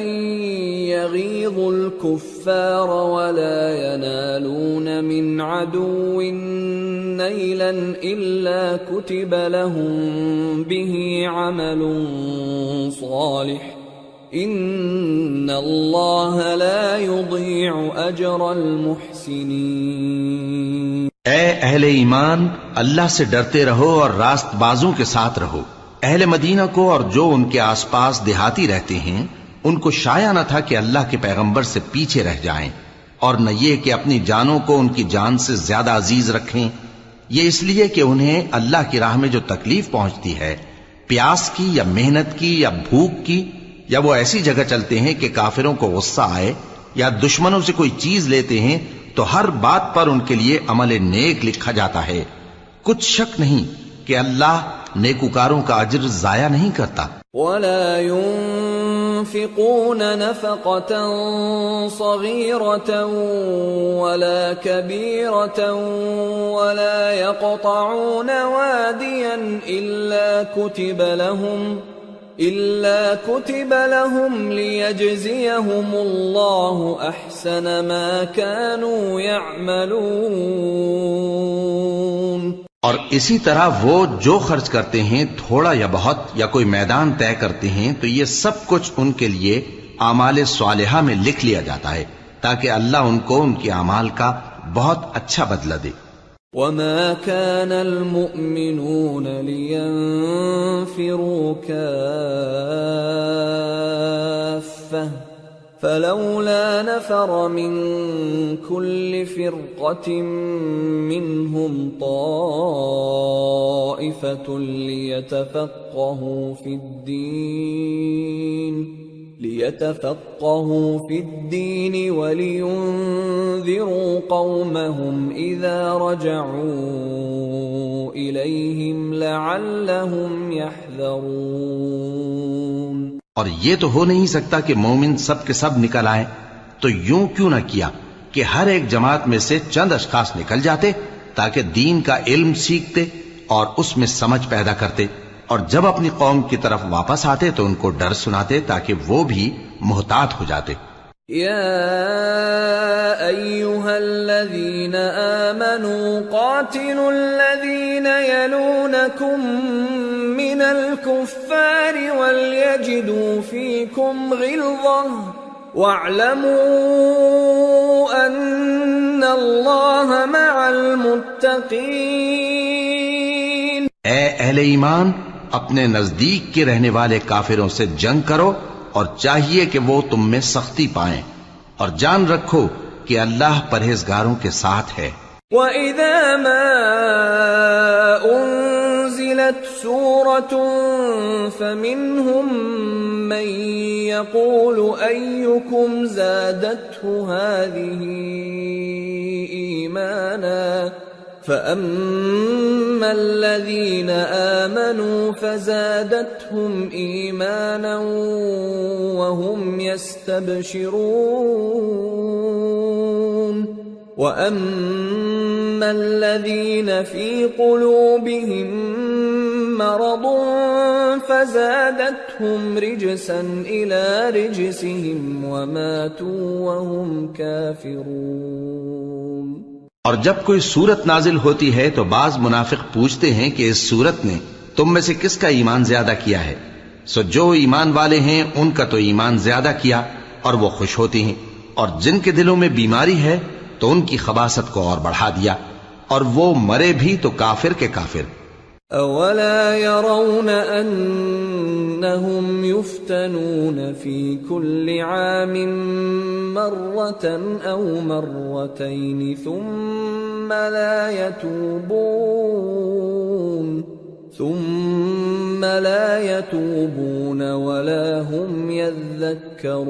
يغيظ الكفار ولا ينالون من عدو نيلا إلا كتب لهم به عمل صالح إن الله لا يضيع أجر المحسنين. اے اہل ایمان، اللہ سے ڈرتے رہو اور راست بازوں کے ساتھ رہو. اہل مدینہ کو اور جو ان کے آس پاس دیہاتی رہتے ہیں، ان کو شایع نہ تھا کہ اللہ کے پیغمبر سے پیچھے رہ جائیں، اور نہ یہ کہ اپنی جانوں کو ان کی جان سے زیادہ عزیز رکھیں. یہ اس لیے کہ انہیں اللہ کی راہ میں جو تکلیف پہنچتی ہے، پیاس کی یا محنت کی یا بھوک کی، یا وہ ایسی جگہ چلتے ہیں کہ کافروں کو غصہ آئے، یا دشمنوں سے کوئی چیز لیتے ہیں، تو ہر بات پر ان کے لیے عمل نیک لکھا جاتا ہے. کچھ شک نہیں کہ اللہ نیکوکاروں کا اجر ضائع نہیں کرتا. ولا ينفقون نفقة صغيرة ولا كبيرة ولا يقطعون واديا إلا كتب لهم ليجزيهم الله أحسن ما كانوا يعملون. اور اسی طرح وہ جو خرچ کرتے ہیں، تھوڑا یا بہت یا کوئی میدان طے کرتے ہیں، تو یہ سب کچھ ان کے لیے اعمال صالحہ میں لکھ لیا جاتا ہے تاکہ اللہ ان کو ان کے اعمال کا بہت اچھا بدلہ دے. وما كان المؤمنون لينفروا كافة فلولا نفر من كل فرقة منهم طائفة ليتفقهوا في الدين ولينذروا قومهم إذا رجعوا إليهم لعلهم يحذرون۔ اور یہ تو ہو نہیں سکتا کہ مومن سب کے سب نکل آئیں، تو یوں کیوں نہ کیا کہ ہر ایک جماعت میں سے چند اشخاص نکل جاتے تاکہ دین کا علم سیکھتے اور اس میں سمجھ پیدا کرتے، اور جب اپنی قوم کی طرف واپس آتے تو ان کو ڈر سناتے تاکہ وہ بھی محتاط ہو جاتے۔ يا أيها الذين آمنوا قاتلوا الذين يلونكم من الكفار وليجدوا فيكم غلظة واعلموا أن الله مع المتقين۔ اے اہل ایمان، اپنے نزدیک کے رہنے والے کافروں سے جنگ کرو اور چاہیے کہ وہ تم میں سختی پائیں، اور جان رکھو کہ اللہ پرہیزگاروں کے ساتھ ہے۔ وَإِذَا مَا أُنزِلَتْ سُورَةٌ فَمِنْهُمْ مَنْ يَقُولُ أَيُّكُمْ زَادَتْهُ هَذِهِ إِيمَانًا فَأَمَّا الَّذِينَ آمَنُوا فَزَادَتْهُمْ إِيمَانًا وَهُمْ يَسْتَبْشِرُونَ وَأَمَّا الَّذِينَ فِي قُلُوبِهِم مَّرَضٌ فَزَادَتْهُمْ رِجْسًا إِلَى رِجْسِهِمْ وَمَاتُوا وَهُمْ كَافِرُونَ۔ اور جب کوئی صورت نازل ہوتی ہے تو بعض منافق پوچھتے ہیں کہ اس صورت نے تم میں سے کس کا ایمان زیادہ کیا ہے، سو جو ایمان والے ہیں ان کا تو ایمان زیادہ کیا اور وہ خوش ہوتے ہیں، اور جن کے دلوں میں بیماری ہے تو ان کی خباثت کو اور بڑھا دیا، اور وہ مرے بھی تو کافر کے کافر۔ اولا يرون انهم يفتنون في كل عام مرة او مرتين ثم لا يتوبون ولا هم يذكرون۔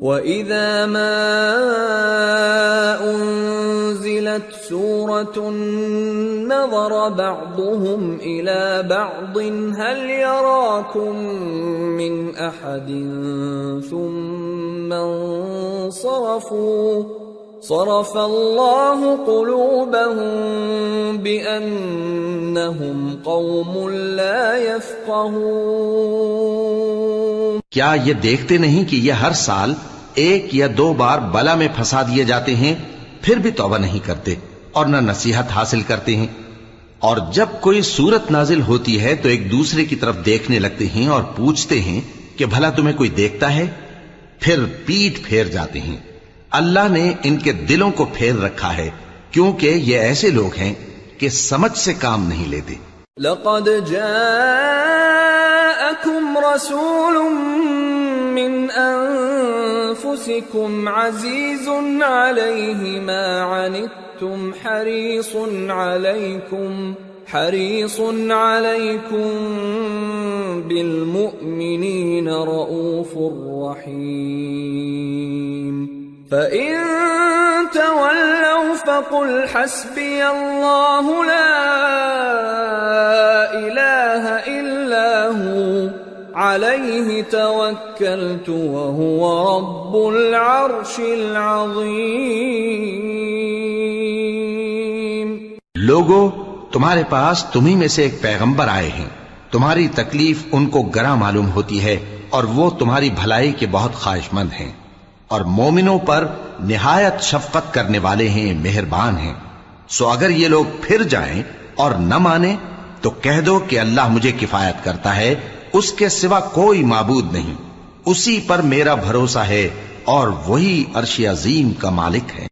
وَإِذَا مَا أُنزِلَتْ سُورَةٌ نَظَرَ بَعْضُهُمْ إِلَى بَعْضٍ هَلْ يَرَاكُمْ مِنْ أَحَدٍ ثُمَّ انصَرَفُوا صَرَفَ اللَّهُ قُلُوبَهُمْ بِأَنَّهُمْ قَوْمٌ لَا يَفْقَهُونَ۔ کیا یہ دیکھتے نہیں کہ یہ ہر سال ایک یا دو بار بلا میں پھنسا دیے جاتے ہیں، پھر بھی توبہ نہیں کرتے اور نہ نصیحت حاصل کرتے ہیں؟ اور جب کوئی صورت نازل ہوتی ہے تو ایک دوسرے کی طرف دیکھنے لگتے ہیں اور پوچھتے ہیں کہ بھلا تمہیں کوئی دیکھتا ہے، پھر پیٹ پھیر جاتے ہیں۔ اللہ نے ان کے دلوں کو پھیر رکھا ہے کیونکہ یہ ایسے لوگ ہیں کہ سمجھ سے کام نہیں لیتے۔ لقد جاءكم رسول من انفسكم عزيز عليه ما عنتم حريص عليكم بالمؤمنين رؤوف رحيم۔ فإن تولوا فقل حسبي الله لا إله إلا هو عليه توكلت وهو رب العرش العظيم۔ لوگو، تمہارے پاس تمہیں میں سے ایک پیغمبر آئے ہیں، تمہاری تکلیف ان کو گراں معلوم ہوتی ہے اور وہ تمہاری بھلائی کے بہت خواہش مند ہیں، اور مومنوں پر نہایت شفقت کرنے والے ہیں، مہربان ہیں۔ سو اگر یہ لوگ پھر جائیں اور نہ مانیں تو کہہ دو کہ اللہ مجھے کفایت کرتا ہے، اس کے سوا کوئی معبود نہیں، اسی پر میرا بھروسہ ہے اور وہی عرش عظیم کا مالک ہے۔